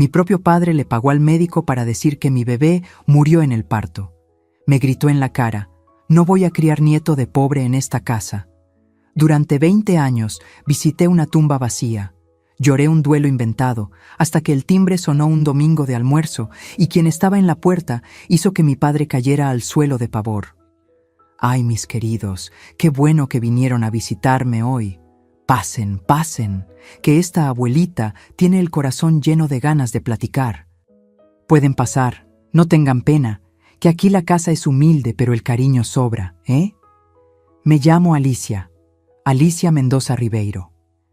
Mi propio padre le pagó al médico para decir que mi bebé murió en el parto. Me gritó en la cara: no voy a criar nieto de pobre en esta casa. Durante 20 años visité una tumba vacía. Lloré un duelo inventado, hasta que el timbre sonó un domingo de almuerzo y quien estaba en la puerta hizo que mi padre cayera al suelo de pavor. Ay, mis queridos, qué bueno que vinieron a visitarme hoy. Pasen, pasen, que esta abuelita tiene el corazón lleno de ganas de platicar. Pueden pasar, no tengan pena, que aquí la casa es humilde pero el cariño sobra, ¿eh? Me llamo Alicia Mendoza Ribeiro.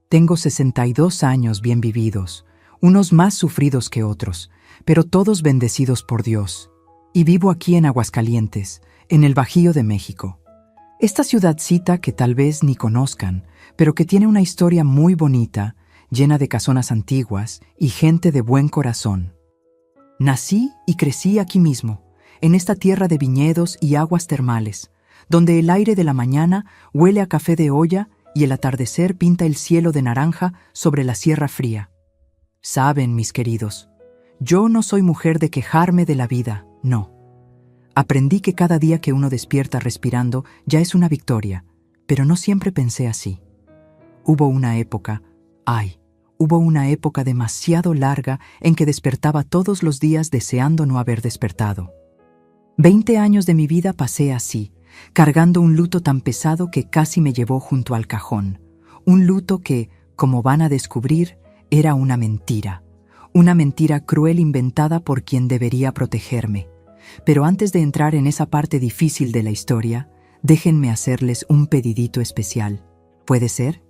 Tengo 62 años bien vividos, unos más sufridos que otros, pero todos bendecidos por Dios. Y vivo aquí en Aguascalientes, en el Bajío de México. Esta ciudadcita que tal vez ni conozcan, pero que tiene una historia muy bonita, llena de casonas antiguas y gente de buen corazón. Nací y crecí aquí mismo, en esta tierra de viñedos y aguas termales, donde el aire de la mañana huele a café de olla y el atardecer pinta el cielo de naranja sobre la sierra fría. Saben, mis queridos, yo no soy mujer de quejarme de la vida, no. Aprendí que cada día que uno despierta respirando ya es una victoria, pero no siempre pensé así. Hubo una época demasiado larga en que despertaba todos los días deseando no haber despertado. 20 años de mi vida pasé así, cargando un luto tan pesado que casi me llevó junto al cajón. Un luto que, como van a descubrir, era una mentira cruel inventada por quien debería protegerme. Pero antes de entrar en esa parte difícil de la historia, déjenme hacerles un pedidito especial. ¿Puede ser?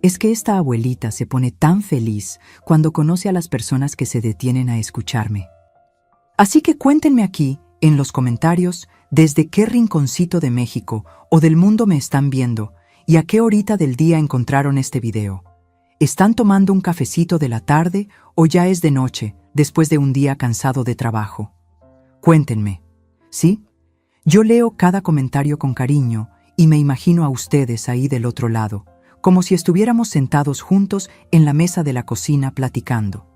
Es que esta abuelita se pone tan feliz cuando conoce a las personas que se detienen a escucharme. Así que cuéntenme aquí, en los comentarios, desde qué rinconcito de México o del mundo me están viendo y a qué horita del día encontraron este video. ¿Están tomando un cafecito de la tarde o ya es de noche, después de un día cansado de trabajo? Cuéntenme, ¿sí? Yo leo cada comentario con cariño y me imagino a ustedes ahí del otro lado, como si estuviéramos sentados juntos en la mesa de la cocina platicando.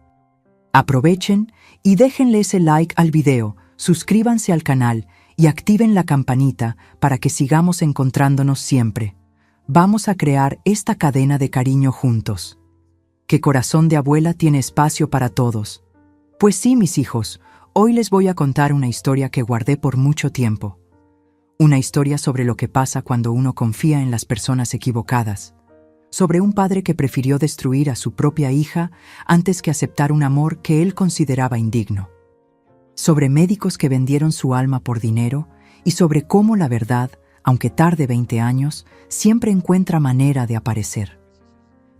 Aprovechen y déjenle ese like al video, suscríbanse al canal y activen la campanita para que sigamos encontrándonos siempre. Vamos a crear esta cadena de cariño juntos. Que Corazón de Abuela tiene espacio para todos. Pues sí, mis hijos, hoy les voy a contar una historia que guardé por mucho tiempo. Una historia sobre lo que pasa cuando uno confía en las personas equivocadas. Sobre un padre que prefirió destruir a su propia hija antes que aceptar un amor que él consideraba indigno. Sobre médicos que vendieron su alma por dinero y sobre cómo la verdad, aunque tarde 20 años, siempre encuentra manera de aparecer.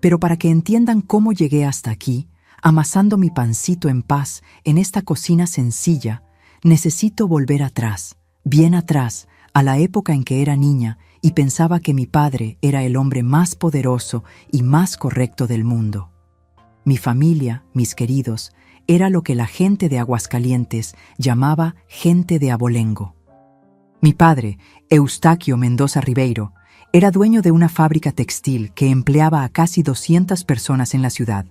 Pero para que entiendan cómo llegué hasta aquí, amasando mi pancito en paz en esta cocina sencilla, necesito volver atrás, bien atrás, a la época en que era niña y pensaba que mi padre era el hombre más poderoso y más correcto del mundo. Mi familia, mis queridos, era lo que la gente de Aguascalientes llamaba gente de abolengo. Mi padre, Eustaquio Mendoza Ribeiro, era dueño de una fábrica textil que empleaba a casi 200 personas en la ciudad.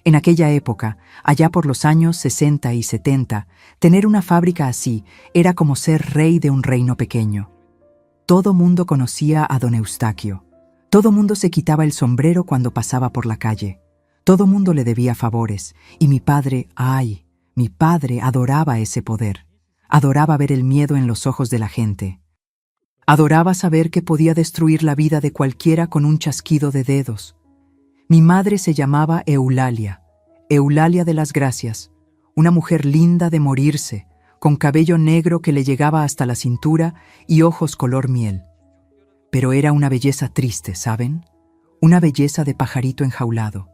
En aquella época, allá por los años 60 y 70, tener una fábrica así era como ser rey de un reino pequeño. Todo mundo conocía a don Eustaquio. Todo mundo se quitaba el sombrero cuando pasaba por la calle. Todo mundo le debía favores, y mi padre adoraba ese poder. Adoraba ver el miedo en los ojos de la gente. Adoraba saber que podía destruir la vida de cualquiera con un chasquido de dedos. Mi madre se llamaba Eulalia de las Gracias, una mujer linda de morirse, con cabello negro que le llegaba hasta la cintura y ojos color miel. Pero era una belleza triste, ¿saben? Una belleza de pajarito enjaulado.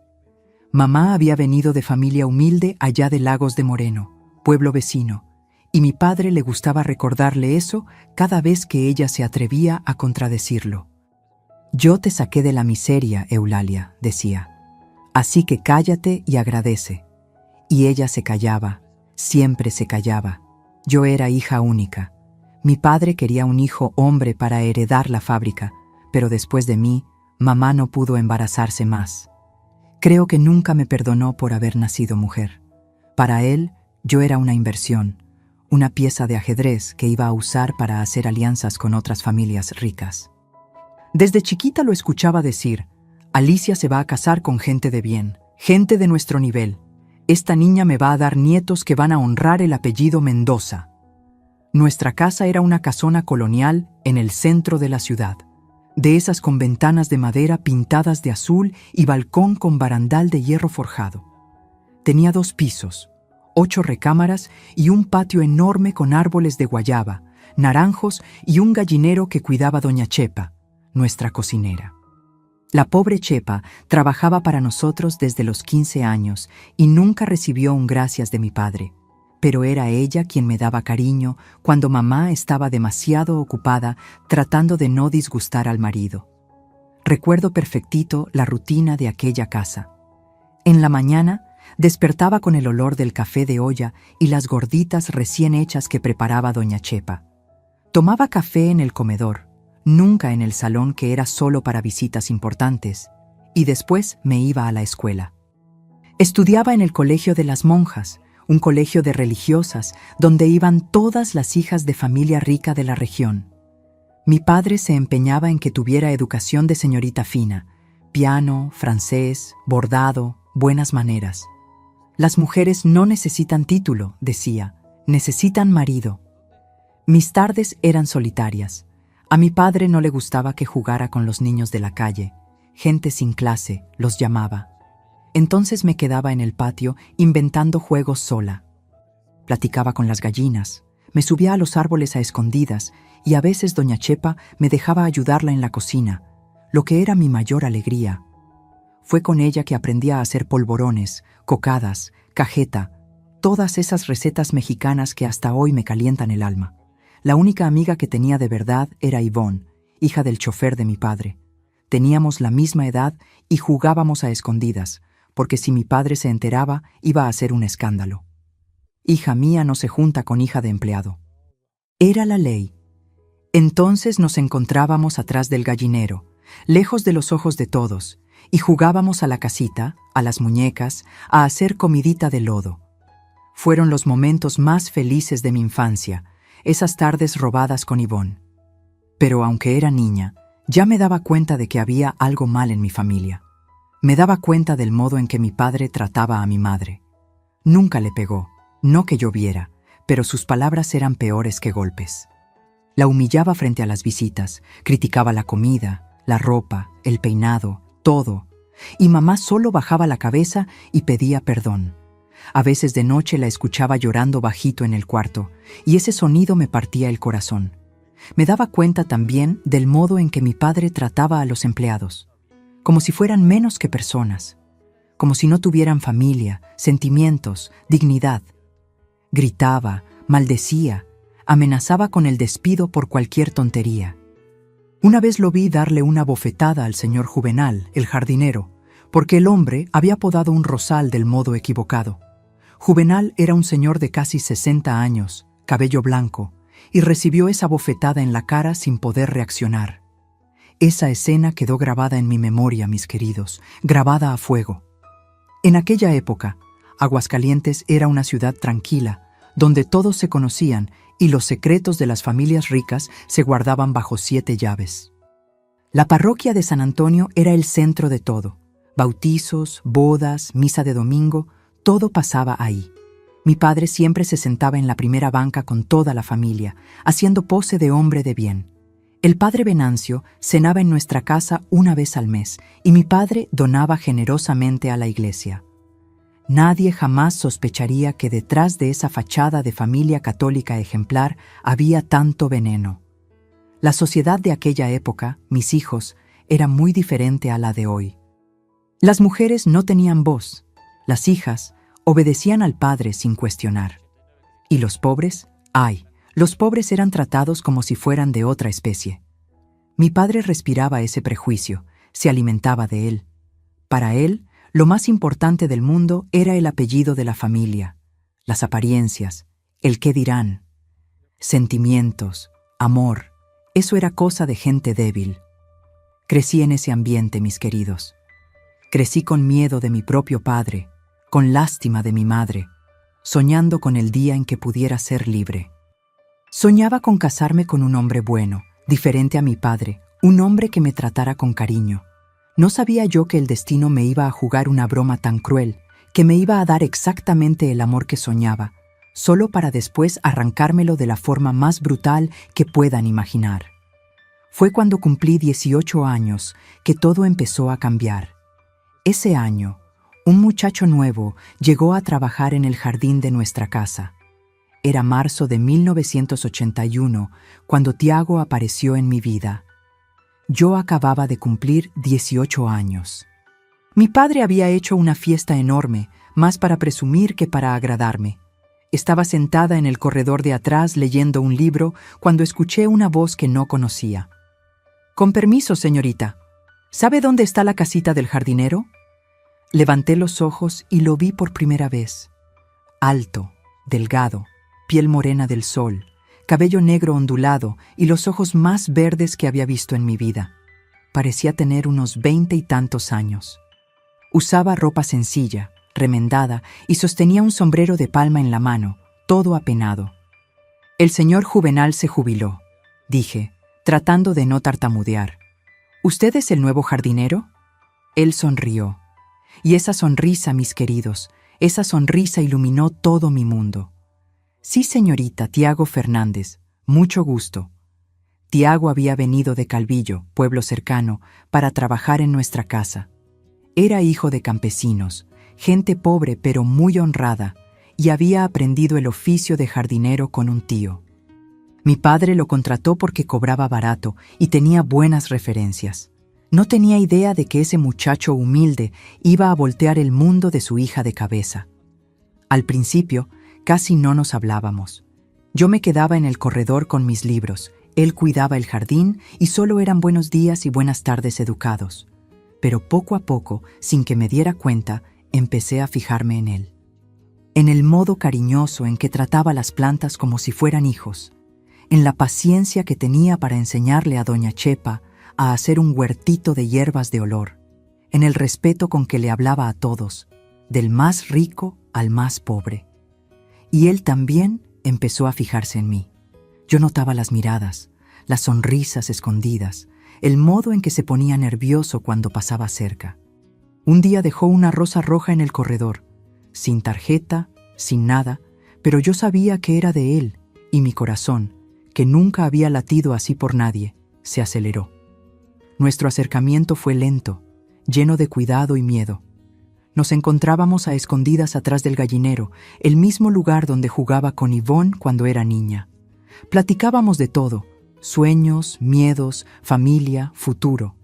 Mamá había venido de familia humilde allá de Lagos de Moreno, pueblo vecino, y mi padre le gustaba recordarle eso cada vez que ella se atrevía a contradecirlo. Yo te saqué de la miseria, Eulalia, decía. Así que cállate y agradece. Y ella se callaba, siempre se callaba. Yo era hija única. Mi padre quería un hijo hombre para heredar la fábrica, pero después de mí, mamá no pudo embarazarse más. Creo que nunca me perdonó por haber nacido mujer. Para él, yo era una inversión, una pieza de ajedrez que iba a usar para hacer alianzas con otras familias ricas. Desde chiquita lo escuchaba decir: Alicia se va a casar con gente de bien, gente de nuestro nivel. Esta niña me va a dar nietos que van a honrar el apellido Mendoza. Nuestra casa era una casona colonial en el centro de la ciudad, de esas con ventanas de madera pintadas de azul y balcón con barandal de hierro forjado. Tenía 2 pisos, 8 recámaras y un patio enorme con árboles de guayaba, naranjos y un gallinero que cuidaba doña Chepa, nuestra cocinera. La pobre Chepa trabajaba para nosotros desde los 15 años y nunca recibió un gracias de mi padre, pero era ella quien me daba cariño cuando mamá estaba demasiado ocupada tratando de no disgustar al marido. Recuerdo perfectito la rutina de aquella casa. En la mañana despertaba con el olor del café de olla y las gorditas recién hechas que preparaba doña Chepa. Tomaba café en el comedor, nunca en el salón que era solo para visitas importantes, y después me iba a la escuela. Estudiaba en el colegio de las monjas, un colegio de religiosas donde iban todas las hijas de familia rica de la región. Mi padre se empeñaba en que tuviera educación de señorita fina, piano, francés, bordado, buenas maneras. Las mujeres no necesitan título, decía, necesitan marido. Mis tardes eran solitarias. A mi padre no le gustaba que jugara con los niños de la calle, gente sin clase, los llamaba. Entonces me quedaba en el patio inventando juegos sola. Platicaba con las gallinas, me subía a los árboles a escondidas y a veces doña Chepa me dejaba ayudarla en la cocina, lo que era mi mayor alegría. Fue con ella que aprendí a hacer polvorones, cocadas, cajeta, todas esas recetas mexicanas que hasta hoy me calientan el alma. La única amiga que tenía de verdad era Ivonne, hija del chofer de mi padre. Teníamos la misma edad y jugábamos a escondidas, porque si mi padre se enteraba, iba a hacer un escándalo. Hija mía no se junta con hija de empleado. Era la ley. Entonces nos encontrábamos atrás del gallinero, lejos de los ojos de todos, y jugábamos a la casita, a las muñecas, a hacer comidita de lodo. Fueron los momentos más felices de mi infancia, esas tardes robadas con Ivonne. Pero aunque era niña, ya me daba cuenta de que había algo mal en mi familia. Me daba cuenta del modo en que mi padre trataba a mi madre. Nunca le pegó, no que yo viera, pero sus palabras eran peores que golpes. La humillaba frente a las visitas, criticaba la comida, la ropa, el peinado, todo, y mamá solo bajaba la cabeza y pedía perdón. A veces de noche la escuchaba llorando bajito en el cuarto, y ese sonido me partía el corazón. Me daba cuenta también del modo en que mi padre trataba a los empleados, como si fueran menos que personas, como si no tuvieran familia, sentimientos, dignidad. Gritaba, maldecía, amenazaba con el despido por cualquier tontería. Una vez lo vi darle una bofetada al señor Juvenal, el jardinero, porque el hombre había podado un rosal del modo equivocado. Juvenal era un señor de casi 60 años, cabello blanco, y recibió esa bofetada en la cara sin poder reaccionar. Esa escena quedó grabada en mi memoria, mis queridos, grabada a fuego. En aquella época, Aguascalientes era una ciudad tranquila, donde todos se conocían y los secretos de las familias ricas se guardaban bajo 7 llaves. La parroquia de San Antonio era el centro de todo. Bautizos, bodas, misa de domingo, todo pasaba ahí. Mi padre siempre se sentaba en la primera banca con toda la familia, haciendo pose de hombre de bien. El padre Venancio cenaba en nuestra casa una vez al mes y mi padre donaba generosamente a la iglesia. Nadie jamás sospecharía que detrás de esa fachada de familia católica ejemplar había tanto veneno. La sociedad de aquella época, mis hijos, era muy diferente a la de hoy. Las mujeres no tenían voz, las hijas obedecían al padre sin cuestionar. ¿Y los pobres? ¡Ay! Los pobres eran tratados como si fueran de otra especie. Mi padre respiraba ese prejuicio, se alimentaba de él. Para él, lo más importante del mundo era el apellido de la familia, las apariencias, el qué dirán. Sentimientos, amor, eso era cosa de gente débil. Crecí en ese ambiente, mis queridos. Crecí con miedo de mi propio padre, con lástima de mi madre. soñando con el día en que pudiera ser libre. Soñaba con casarme con un hombre bueno, diferente a mi padre, un hombre que me tratara con cariño. No sabía yo que el destino me iba a jugar una broma tan cruel, que me iba a dar exactamente el amor que soñaba, solo para después arrancármelo de la forma más brutal que puedan imaginar. Fue cuando cumplí 18 años que todo empezó a cambiar. Ese año, un muchacho nuevo llegó a trabajar en el jardín de nuestra casa. Era marzo de 1981 cuando Tiago apareció en mi vida. Yo acababa de cumplir 18 años. Mi padre había hecho una fiesta enorme, más para presumir que para agradarme. Estaba sentada en el corredor de atrás leyendo un libro cuando escuché una voz que no conocía. «Con permiso, señorita. ¿Sabe dónde está la casita del jardinero?» Levanté los ojos y lo vi por primera vez. Alto, delgado, piel morena del sol, cabello negro ondulado y los ojos más verdes que había visto en mi vida. Parecía tener unos 20 y tantos años. Usaba ropa sencilla, remendada, y sostenía un sombrero de palma en la mano, todo apenado. «El señor Juvenal se jubiló», dije, tratando de no tartamudear. «¿Usted es el nuevo jardinero?» Él sonrió. Y esa sonrisa, mis queridos, esa sonrisa iluminó todo mi mundo. «Sí, señorita, Tiago Fernández, mucho gusto». Tiago había venido de Calvillo, pueblo cercano, para trabajar en nuestra casa. Era hijo de campesinos, gente pobre pero muy honrada, y había aprendido el oficio de jardinero con un tío. Mi padre lo contrató porque cobraba barato y tenía buenas referencias. No tenía idea de que ese muchacho humilde iba a voltear el mundo de su hija de cabeza. Al principio, casi no nos hablábamos. Yo me quedaba en el corredor con mis libros, él cuidaba el jardín y solo eran buenos días y buenas tardes educados. Pero poco a poco, sin que me diera cuenta, empecé a fijarme en él. En el modo cariñoso en que trataba las plantas como si fueran hijos, en la paciencia que tenía para enseñarle a doña Chepa a hacer un huertito de hierbas de olor, en el respeto con que le hablaba a todos, del más rico al más pobre. Y él también empezó a fijarse en mí. Yo notaba las miradas, las sonrisas escondidas, el modo en que se ponía nervioso cuando pasaba cerca. Un día dejó una rosa roja en el corredor, sin tarjeta, sin nada, pero yo sabía que era de él, y mi corazón, que nunca había latido así por nadie, se aceleró. Nuestro acercamiento fue lento, lleno de cuidado y miedo. Nos encontrábamos a escondidas atrás del gallinero, el mismo lugar donde jugaba con Ivonne cuando era niña. Platicábamos de todo, sueños, miedos, familia, futuro.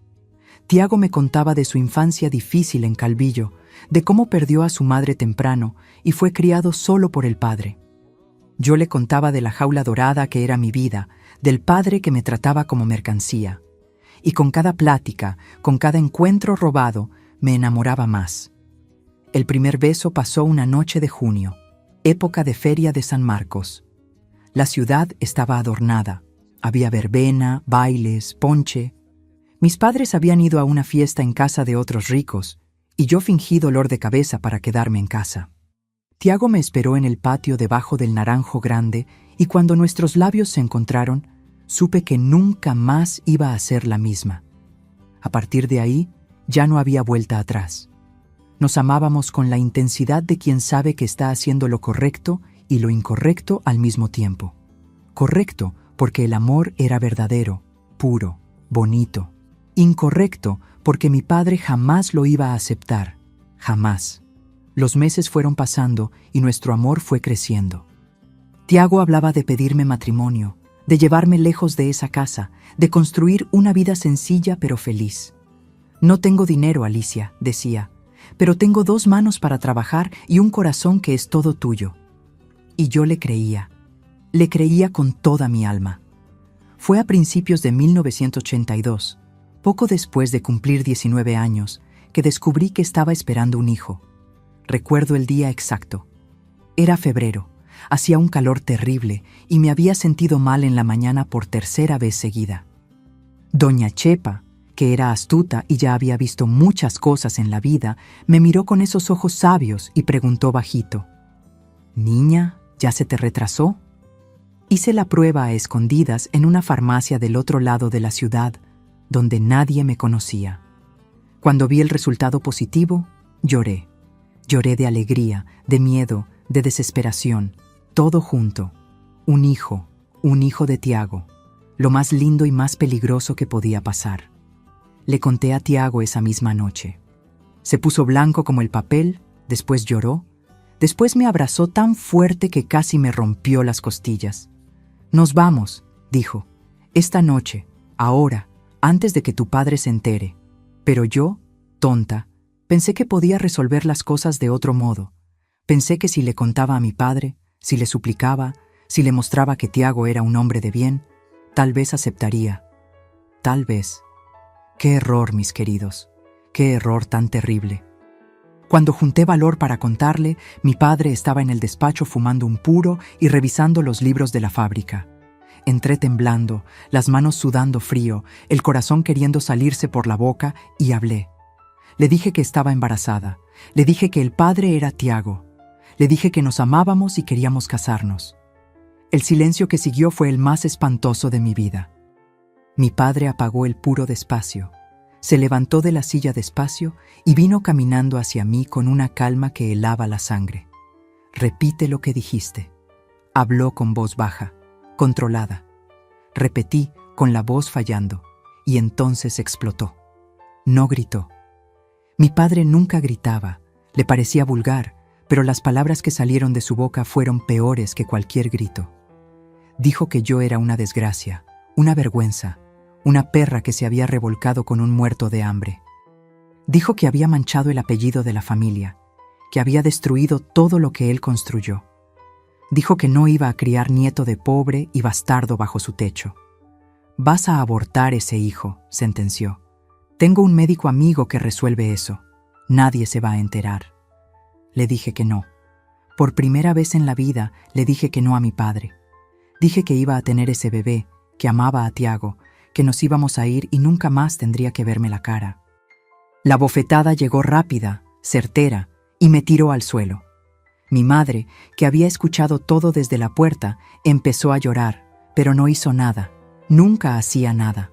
Tiago me contaba de su infancia difícil en Calvillo, de cómo perdió a su madre temprano y fue criado solo por el padre. Yo le contaba de la jaula dorada que era mi vida, del padre que me trataba como mercancía. Y con cada plática, con cada encuentro robado, me enamoraba más. El primer beso pasó una noche de junio, época de feria de San Marcos. La ciudad estaba adornada. Había verbena, bailes, ponche. Mis padres habían ido a una fiesta en casa de otros ricos, y yo fingí dolor de cabeza para quedarme en casa. Tiago me esperó en el patio debajo del naranjo grande, y cuando nuestros labios se encontraron, supe que nunca más iba a ser la misma. A partir de ahí, ya no había vuelta atrás. Nos amábamos con la intensidad de quien sabe que está haciendo lo correcto y lo incorrecto al mismo tiempo. Correcto porque el amor era verdadero, puro, bonito. Incorrecto porque mi padre jamás lo iba a aceptar, jamás. Los meses fueron pasando y nuestro amor fue creciendo. Tiago hablaba de pedirme matrimonio, de llevarme lejos de esa casa, de construir una vida sencilla pero feliz. «No tengo dinero, Alicia», decía, «pero tengo 2 manos para trabajar y un corazón que es todo tuyo». Y yo le creía con toda mi alma. Fue a principios de 1982, poco después de cumplir 19 años, que descubrí que estaba esperando un hijo. Recuerdo el día exacto. Era febrero. Hacía un calor terrible y me había sentido mal en la mañana por 3ª vez seguida. Doña Chepa, que era astuta y ya había visto muchas cosas en la vida, me miró con esos ojos sabios y preguntó bajito: Niña, ¿ya se te retrasó? Hice la prueba a escondidas en una farmacia del otro lado de la ciudad, donde nadie me conocía. Cuando vi el resultado positivo, lloré. Lloré de alegría, de miedo, de desesperación, todo junto. Un hijo de Tiago, lo más lindo y más peligroso que podía pasar. Le conté a Tiago esa misma noche. Se puso blanco como el papel, después lloró, después me abrazó tan fuerte que casi me rompió las costillas. «Nos vamos», dijo, «esta noche, ahora, antes de que tu padre se entere». Pero yo, tonta, pensé que podía resolver las cosas de otro modo. Pensé que si le contaba a mi padre, si le suplicaba, si le mostraba que Tiago era un hombre de bien, tal vez aceptaría. Tal vez. ¡Qué error, mis queridos! ¡Qué error tan terrible! Cuando junté valor para contarle, mi padre estaba en el despacho fumando un puro y revisando los libros de la fábrica. Entré temblando, las manos sudando frío, el corazón queriendo salirse por la boca, y hablé. Le dije que estaba embarazada. Le dije que el padre era Tiago. Le dije que nos amábamos y queríamos casarnos. El silencio que siguió fue el más espantoso de mi vida. Mi padre apagó el puro despacio. Se levantó de la silla despacio y vino caminando hacia mí con una calma que helaba la sangre. «Repite lo que dijiste». Habló con voz baja, controlada. Repetí, con la voz fallando, y entonces explotó. No gritó. Mi padre nunca gritaba, le parecía vulgar, pero las palabras que salieron de su boca fueron peores que cualquier grito. Dijo que yo era una desgracia, una vergüenza, una perra que se había revolcado con un muerto de hambre. Dijo que había manchado el apellido de la familia, que había destruido todo lo que él construyó. Dijo que no iba a criar nieto de pobre y bastardo bajo su techo. «Vas a abortar ese hijo», sentenció. «Tengo un médico amigo que resuelve eso. Nadie se va a enterar». Le dije que no. Por primera vez en la vida le dije que no a mi padre. Dije que iba a tener ese bebé, que amaba a Tiago, que nos íbamos a ir y nunca más tendría que verme la cara. La bofetada llegó rápida, certera, y me tiró al suelo. Mi madre, que había escuchado todo desde la puerta, empezó a llorar, pero no hizo nada, nunca hacía nada.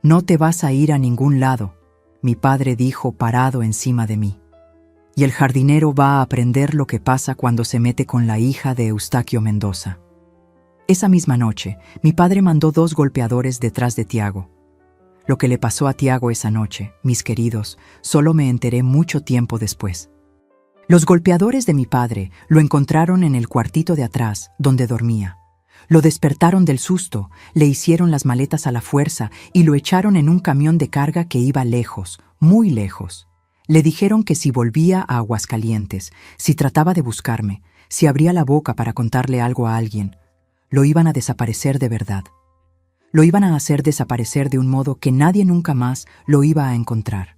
«No te vas a ir a ningún lado», mi padre dijo parado encima de mí. «Y el jardinero va a aprender lo que pasa cuando se mete con la hija de Eustaquio Mendoza». Esa misma noche, mi padre mandó 2 golpeadores detrás de Tiago. Lo que le pasó a Tiago esa noche, mis queridos, solo me enteré mucho tiempo después. Los golpeadores de mi padre lo encontraron en el cuartito de atrás, donde dormía. Lo despertaron del susto, le hicieron las maletas a la fuerza y lo echaron en un camión de carga que iba lejos, muy lejos. Le dijeron que si volvía a Aguascalientes, si trataba de buscarme, si abría la boca para contarle algo a alguien, lo iban a desaparecer de verdad. Lo iban a hacer desaparecer de un modo que nadie nunca más lo iba a encontrar.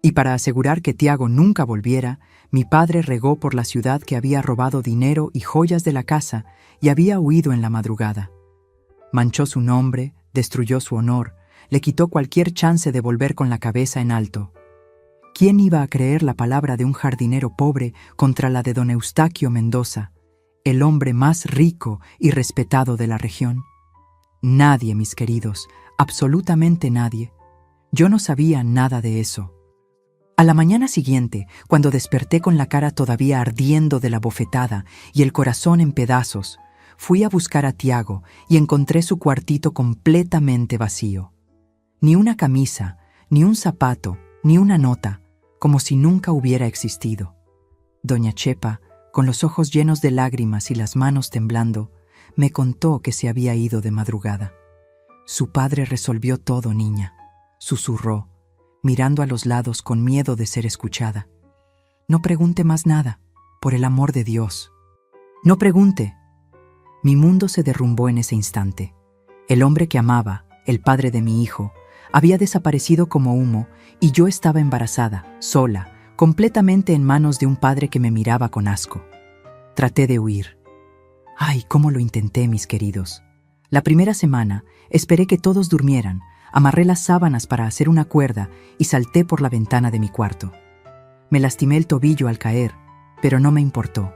Y para asegurar que Tiago nunca volviera, mi padre regó por la ciudad que había robado dinero y joyas de la casa y había huido en la madrugada. Manchó su nombre, destruyó su honor, le quitó cualquier chance de volver con la cabeza en alto. ¿Quién iba a creer la palabra de un jardinero pobre contra la de don Eustaquio Mendoza, el hombre más rico y respetado de la región? Nadie, mis queridos, absolutamente nadie. Yo no sabía nada de eso. A la mañana siguiente, cuando desperté con la cara todavía ardiendo de la bofetada y el corazón en pedazos, fui a buscar a Tiago y encontré su cuartito completamente vacío. Ni una camisa, ni un zapato, ni una nota, como si nunca hubiera existido. Doña Chepa, con los ojos llenos de lágrimas y las manos temblando, me contó que se había ido de madrugada. «Su padre resolvió todo, niña», susurró, mirando a los lados con miedo de ser escuchada. «No pregunte más nada, por el amor de Dios. No pregunte». Mi mundo se derrumbó en ese instante. El hombre que amaba, el padre de mi hijo, había desaparecido como humo y yo estaba embarazada, sola, completamente en manos de un padre que me miraba con asco. Traté de huir. ¡Ay, cómo lo intenté, mis queridos! La primera semana esperé que todos durmieran, amarré las sábanas para hacer una cuerda y salté por la ventana de mi cuarto. Me lastimé el tobillo al caer, pero no me importó.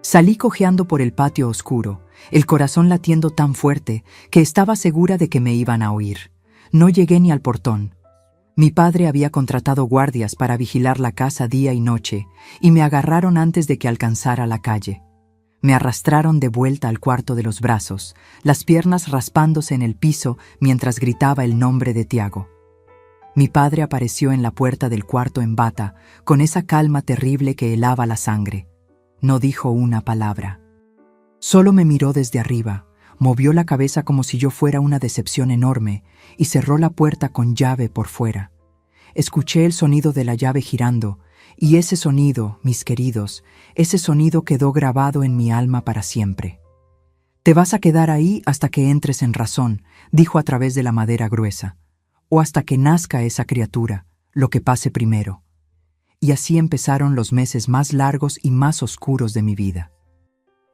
Salí cojeando por el patio oscuro, el corazón latiendo tan fuerte que estaba segura de que me iban a oír. No llegué ni al portón. Mi padre había contratado guardias para vigilar la casa día y noche, y me agarraron antes de que alcanzara la calle. Me arrastraron de vuelta al cuarto de los brazos, las piernas raspándose en el piso mientras gritaba el nombre de Tiago. Mi padre apareció en la puerta del cuarto en bata, con esa calma terrible que helaba la sangre. No dijo una palabra. Solo me miró desde arriba, movió la cabeza como si yo fuera una decepción enorme y cerró la puerta con llave por fuera. Escuché el sonido de la llave girando, y ese sonido, mis queridos, ese sonido quedó grabado en mi alma para siempre. «Te vas a quedar ahí hasta que entres en razón», dijo a través de la madera gruesa, «o hasta que nazca esa criatura, lo que pase primero». Y así empezaron los meses más largos y más oscuros de mi vida.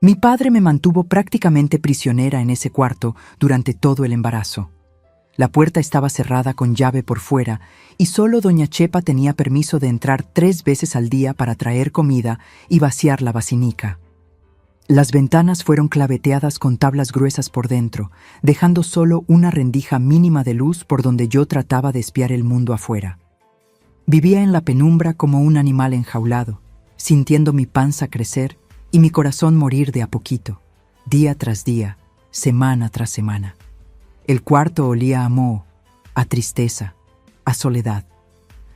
Mi padre me mantuvo prácticamente prisionera en ese cuarto durante todo el embarazo. La puerta estaba cerrada con llave por fuera y solo doña Chepa tenía permiso de entrar 3 veces al día para traer comida y vaciar la basinica. Las ventanas fueron claveteadas con tablas gruesas por dentro, dejando solo una rendija mínima de luz por donde yo trataba de espiar el mundo afuera. Vivía en la penumbra como un animal enjaulado, sintiendo mi panza crecer y mi corazón morir de a poquito, día tras día, semana tras semana. El cuarto olía a moho, a tristeza, a soledad.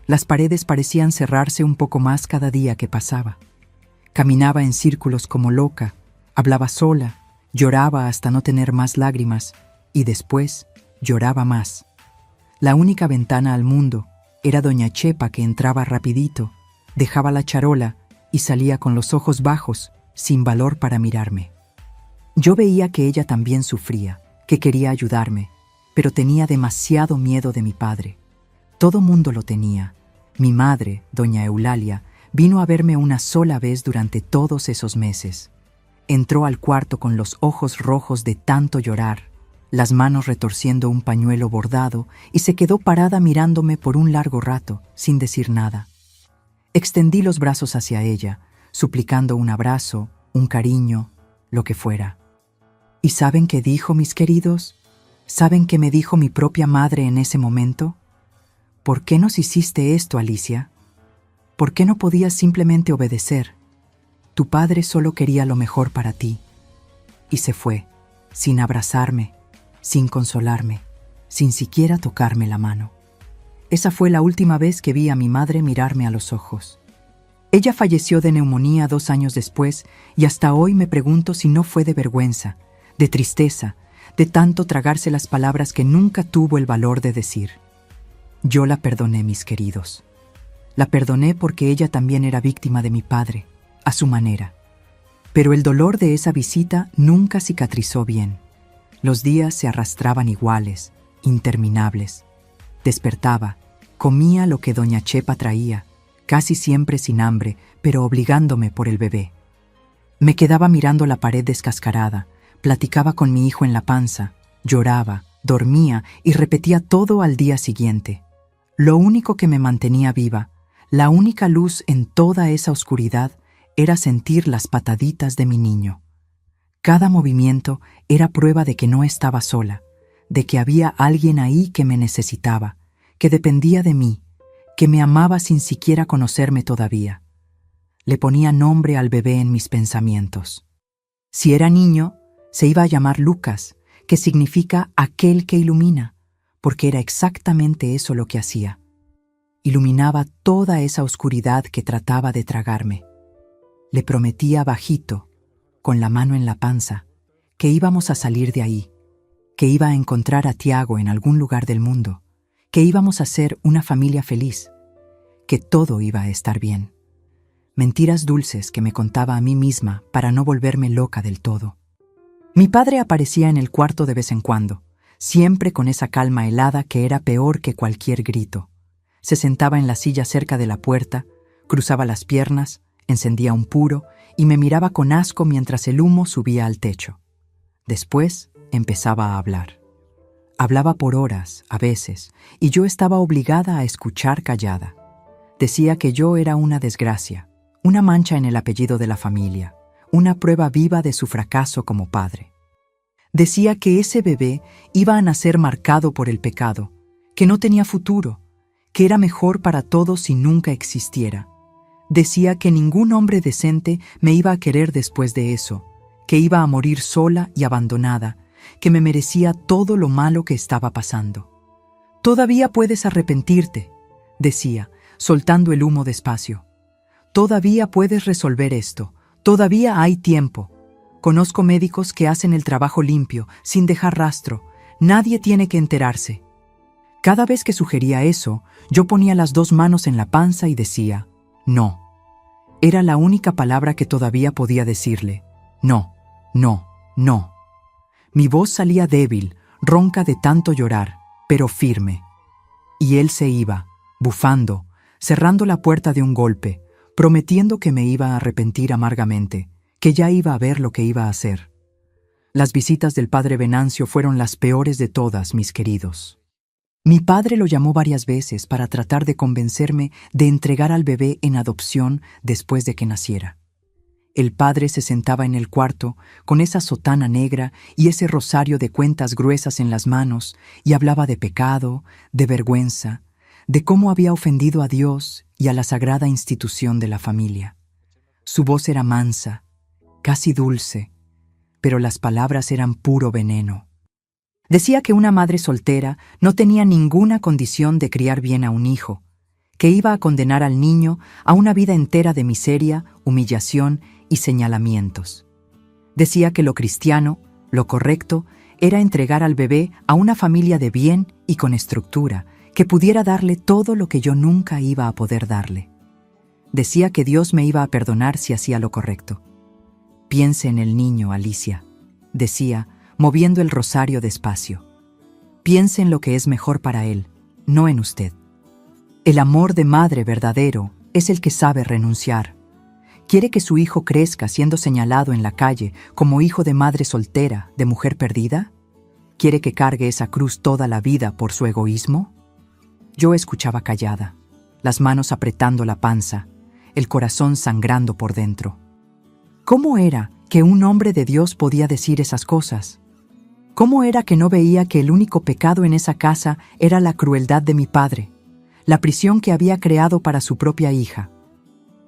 Las paredes parecían cerrarse un poco más cada día que pasaba. Caminaba en círculos como loca, hablaba sola, lloraba hasta no tener más lágrimas y después lloraba más. La única ventana al mundo era doña Chepa, que entraba rapidito, dejaba la charola y salía con los ojos bajos, sin valor para mirarme. Yo veía que ella también sufría, que quería ayudarme, pero tenía demasiado miedo de mi padre. Todo mundo lo tenía. Mi madre, doña Eulalia, vino a verme una sola vez durante todos esos meses. Entró al cuarto con los ojos rojos de tanto llorar, las manos retorciendo un pañuelo bordado, y se quedó parada mirándome por un largo rato, sin decir nada. Extendí los brazos hacia ella, suplicando un abrazo, un cariño, lo que fuera. ¿Y saben qué dijo, mis queridos? ¿Saben qué me dijo mi propia madre en ese momento? ¿Por qué nos hiciste esto, Alicia? ¿Por qué no podías simplemente obedecer? Tu padre solo quería lo mejor para ti. Y se fue, sin abrazarme, sin consolarme, sin siquiera tocarme la mano. Esa fue la última vez que vi a mi madre mirarme a los ojos. Ella falleció de neumonía 2 años después y hasta hoy me pregunto si no fue de vergüenza, de tristeza, de tanto tragarse las palabras que nunca tuvo el valor de decir. Yo la perdoné, mis queridos. La perdoné porque ella también era víctima de mi padre, a su manera. Pero el dolor de esa visita nunca cicatrizó bien. Los días se arrastraban iguales, interminables. Despertaba, comía lo que doña Chepa traía, casi siempre sin hambre, pero obligándome por el bebé. Me quedaba mirando la pared descascarada, platicaba con mi hijo en la panza, lloraba, dormía y repetía todo al día siguiente. Lo único que me mantenía viva, la única luz en toda esa oscuridad, era sentir las pataditas de mi niño. Cada movimiento era prueba de que no estaba sola, de que había alguien ahí que me necesitaba, que dependía de mí, que me amaba sin siquiera conocerme todavía. Le ponía nombre al bebé en mis pensamientos. Si era niño, se iba a llamar Lucas, que significa aquel que ilumina, porque era exactamente eso lo que hacía. Iluminaba toda esa oscuridad que trataba de tragarme. Le prometía bajito, con la mano en la panza, que íbamos a salir de ahí, que iba a encontrar a Tiago en algún lugar del mundo, que íbamos a ser una familia feliz, que todo iba a estar bien. Mentiras dulces que me contaba a mí misma para no volverme loca del todo. Mi padre aparecía en el cuarto de vez en cuando, siempre con esa calma helada que era peor que cualquier grito. Se sentaba en la silla cerca de la puerta, cruzaba las piernas, encendía un puro y me miraba con asco mientras el humo subía al techo. Después empezaba a hablar. Hablaba por horas, a veces, y yo estaba obligada a escuchar callada. Decía que yo era una desgracia, una mancha en el apellido de la familia, una prueba viva de su fracaso como padre. Decía que ese bebé iba a nacer marcado por el pecado, que no tenía futuro, que era mejor para todos si nunca existiera. Decía que ningún hombre decente me iba a querer después de eso, que iba a morir sola y abandonada, que me merecía todo lo malo que estaba pasando. «Todavía puedes arrepentirte», decía, soltando el humo despacio. «Todavía puedes resolver esto, todavía hay tiempo. Conozco médicos que hacen el trabajo limpio, sin dejar rastro. Nadie tiene que enterarse». Cada vez que sugería eso, yo ponía las 2 manos en la panza y decía, «No». Era la única palabra que todavía podía decirle. «No, no, no». Mi voz salía débil, ronca de tanto llorar, pero firme. Y él se iba, bufando, cerrando la puerta de un golpe, prometiendo que me iba a arrepentir amargamente, que ya iba a ver lo que iba a hacer. Las visitas del padre Venancio fueron las peores de todas, mis queridos. Mi padre lo llamó varias veces para tratar de convencerme de entregar al bebé en adopción después de que naciera. El padre se sentaba en el cuarto con esa sotana negra y ese rosario de cuentas gruesas en las manos y hablaba de pecado, de vergüenza, de cómo había ofendido a Dios y a la sagrada institución de la familia. Su voz era mansa, casi dulce, pero las palabras eran puro veneno. Decía que una madre soltera no tenía ninguna condición de criar bien a un hijo, que iba a condenar al niño a una vida entera de miseria, humillación y señalamientos. Decía que lo cristiano, lo correcto, era entregar al bebé a una familia de bien y con estructura, que pudiera darle todo lo que yo nunca iba a poder darle. Decía que Dios me iba a perdonar si hacía lo correcto. «Piense en el niño, Alicia», decía, moviendo el rosario despacio. «Piense en lo que es mejor para él, no en usted. El amor de madre verdadero es el que sabe renunciar. ¿Quiere que su hijo crezca siendo señalado en la calle como hijo de madre soltera, de mujer perdida? ¿Quiere que cargue esa cruz toda la vida por su egoísmo?» Yo escuchaba callada, las manos apretando la panza, el corazón sangrando por dentro. ¿Cómo era que un hombre de Dios podía decir esas cosas? ¿Cómo era que no veía que el único pecado en esa casa era la crueldad de mi padre, la prisión que había creado para su propia hija?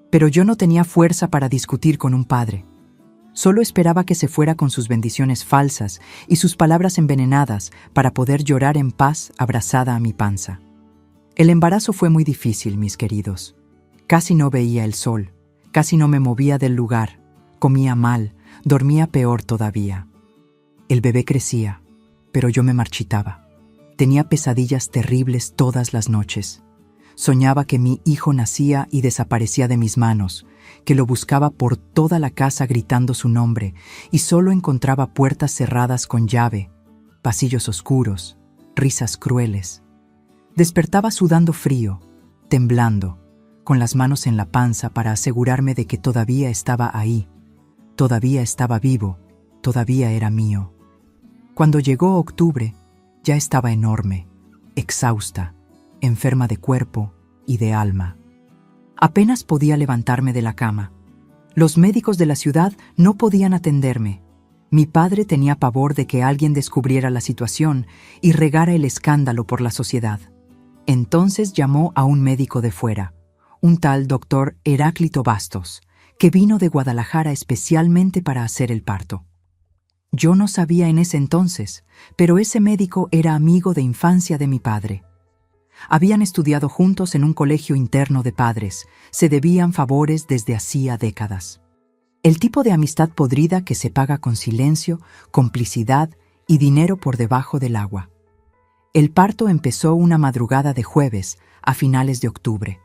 Pero yo no tenía fuerza para discutir con un padre. Solo esperaba que se fuera con sus bendiciones falsas y sus palabras envenenadas para poder llorar en paz abrazada a mi panza. El embarazo fue muy difícil, mis queridos. Casi no veía el sol, casi no me movía del lugar, comía mal, dormía peor todavía. El bebé crecía, pero yo me marchitaba. Tenía pesadillas terribles todas las noches. Soñaba que mi hijo nacía y desaparecía de mis manos, que lo buscaba por toda la casa gritando su nombre y solo encontraba puertas cerradas con llave, pasillos oscuros, risas crueles. Despertaba sudando frío, temblando, con las manos en la panza para asegurarme de que todavía estaba ahí, todavía estaba vivo, todavía era mío. Cuando llegó octubre, ya estaba enorme, exhausta, enferma de cuerpo y de alma. Apenas podía levantarme de la cama. Los médicos de la ciudad no podían atenderme. Mi padre tenía pavor de que alguien descubriera la situación y regara el escándalo por la sociedad. Entonces llamó a un médico de fuera, un tal doctor Heráclito Bastos, que vino de Guadalajara especialmente para hacer el parto. Yo no sabía en ese entonces, pero ese médico era amigo de infancia de mi padre. Habían estudiado juntos en un colegio interno de padres, se debían favores desde hacía décadas. El tipo de amistad podrida que se paga con silencio, complicidad y dinero por debajo del agua. El parto empezó una madrugada de jueves, a finales de octubre.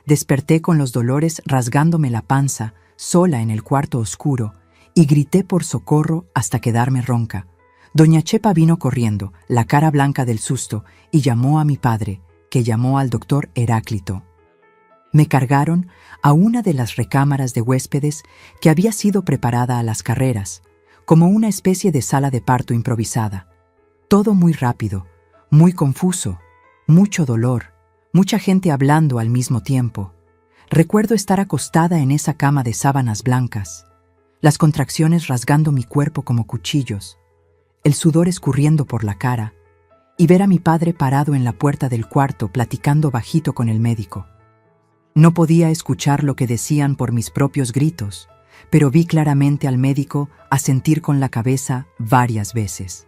Desperté con los dolores rasgándome la panza, sola en el cuarto oscuro, y grité por socorro hasta quedarme ronca. Doña Chepa vino corriendo, la cara blanca del susto, y llamó a mi padre, que llamó al doctor Heráclito. Me cargaron a una de las recámaras de huéspedes que había sido preparada a las carreras, como una especie de sala de parto improvisada. Todo muy rápido, muy confuso, mucho dolor, mucha gente hablando al mismo tiempo. Recuerdo estar acostada en esa cama de sábanas blancas. las contracciones rasgando mi cuerpo como cuchillos, el sudor escurriendo por la cara, y ver a mi padre parado en la puerta del cuarto platicando bajito con el médico. No podía escuchar lo que decían por mis propios gritos, pero vi claramente al médico asentir con la cabeza varias veces.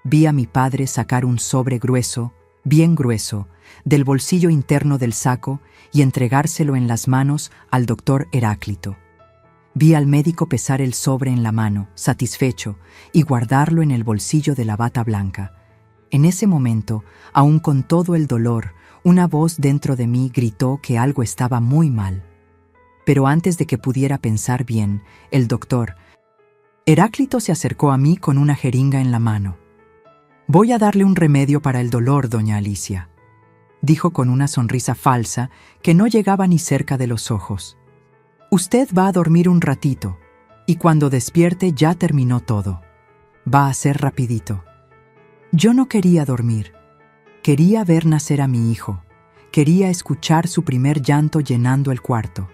Vi a mi padre sacar un sobre grueso, bien grueso, del bolsillo interno del saco y entregárselo en las manos al doctor Heráclito. Vi al médico pesar el sobre en la mano, satisfecho, y guardarlo en el bolsillo de la bata blanca. En ese momento, aún con todo el dolor, una voz dentro de mí gritó que algo estaba muy mal. Pero antes de que pudiera pensar bien, el doctor Heráclito se acercó a mí con una jeringa en la mano. «Voy a darle un remedio para el dolor, doña Alicia», dijo con una sonrisa falsa que no llegaba ni cerca de los ojos. «Usted va a dormir un ratito, y cuando despierte ya terminó todo. Va a ser rapidito». Yo no quería dormir. Quería ver nacer a mi hijo. Quería escuchar su primer llanto llenando el cuarto.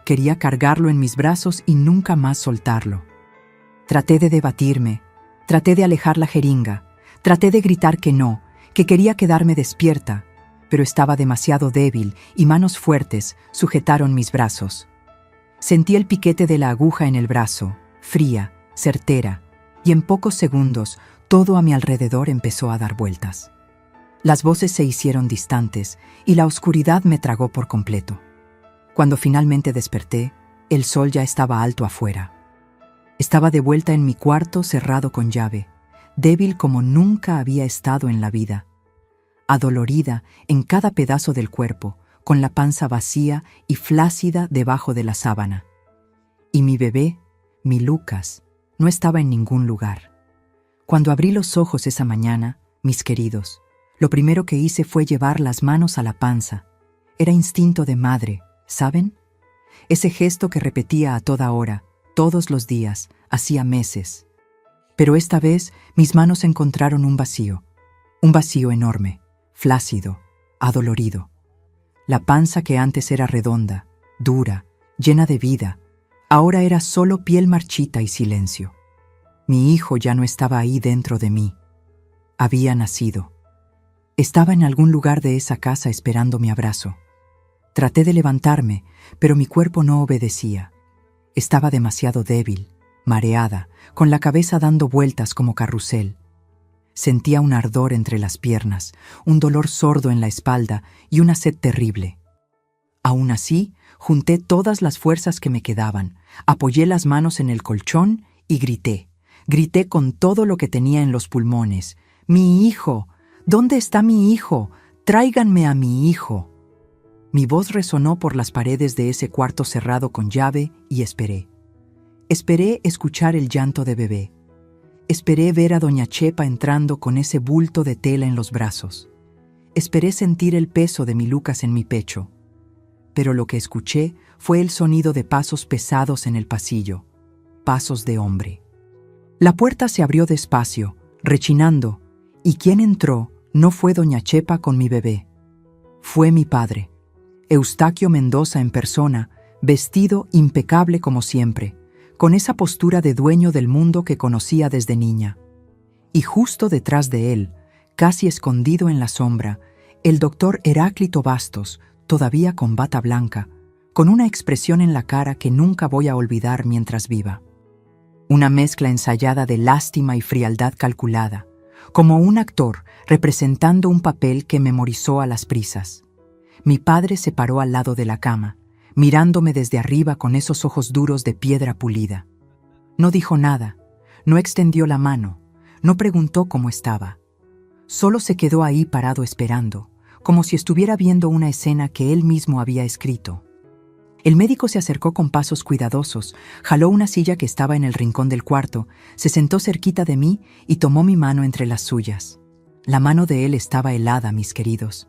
Quería cargarlo en mis brazos y nunca más soltarlo. Traté de debatirme, traté de alejar la jeringa, traté de gritar que no, que quería quedarme despierta, pero estaba demasiado débil y manos fuertes sujetaron mis brazos. Sentí el piquete de la aguja en el brazo, fría, certera, y en pocos segundos todo a mi alrededor empezó a dar vueltas. Las voces se hicieron distantes y la oscuridad me tragó por completo. Cuando finalmente desperté, el sol ya estaba alto afuera. Estaba de vuelta en mi cuarto cerrado con llave, débil como nunca había estado en la vida, adolorida en cada pedazo del cuerpo, con la panza vacía y flácida debajo de la sábana. Y mi bebé, mi Lucas, no estaba en ningún lugar. Cuando abrí los ojos esa mañana, mis queridos, lo primero que hice fue llevar las manos a la panza. Era instinto de madre, ¿saben? Ese gesto que repetía a toda hora, todos los días, hacía meses. Pero esta vez mis manos encontraron un vacío enorme, flácido, adolorido. La panza que antes era redonda, dura, llena de vida, ahora era solo piel marchita y silencio. Mi hijo ya no estaba ahí dentro de mí. Había nacido. Estaba en algún lugar de esa casa esperando mi abrazo. Traté de levantarme, pero mi cuerpo no obedecía. Estaba demasiado débil, mareada, con la cabeza dando vueltas como carrusel. Sentía un ardor entre las piernas, un dolor sordo en la espalda y una sed terrible. Aún así, junté todas las fuerzas que me quedaban, apoyé las manos en el colchón y grité. Grité con todo lo que tenía en los pulmones. «¡Mi hijo! ¿Dónde está mi hijo? ¡Tráiganme a mi hijo!». Mi voz resonó por las paredes de ese cuarto cerrado con llave y esperé. Esperé escuchar el llanto de bebé. Esperé ver a doña Chepa entrando con ese bulto de tela en los brazos. Esperé sentir el peso de mi Lucas en mi pecho. Pero lo que escuché fue el sonido de pasos pesados en el pasillo. Pasos de hombre. La puerta se abrió despacio, rechinando, y quien entró no fue doña Chepa con mi bebé. Fue mi padre, Eustaquio Mendoza en persona, vestido impecable como siempre, con esa postura de dueño del mundo que conocía desde niña. Y justo detrás de él, casi escondido en la sombra, el doctor Heráclito Bastos, todavía con bata blanca, con una expresión en la cara que nunca voy a olvidar mientras viva. Una mezcla ensayada de lástima y frialdad calculada, como un actor representando un papel que memorizó a las prisas. Mi padre se paró al lado de la cama, mirándome desde arriba con esos ojos duros de piedra pulida. No dijo nada, no extendió la mano, no preguntó cómo estaba. Solo se quedó ahí parado esperando, como si estuviera viendo una escena que él mismo había escrito. El médico se acercó con pasos cuidadosos, jaló una silla que estaba en el rincón del cuarto, se sentó cerquita de mí y tomó mi mano entre las suyas. La mano de él estaba helada, mis queridos.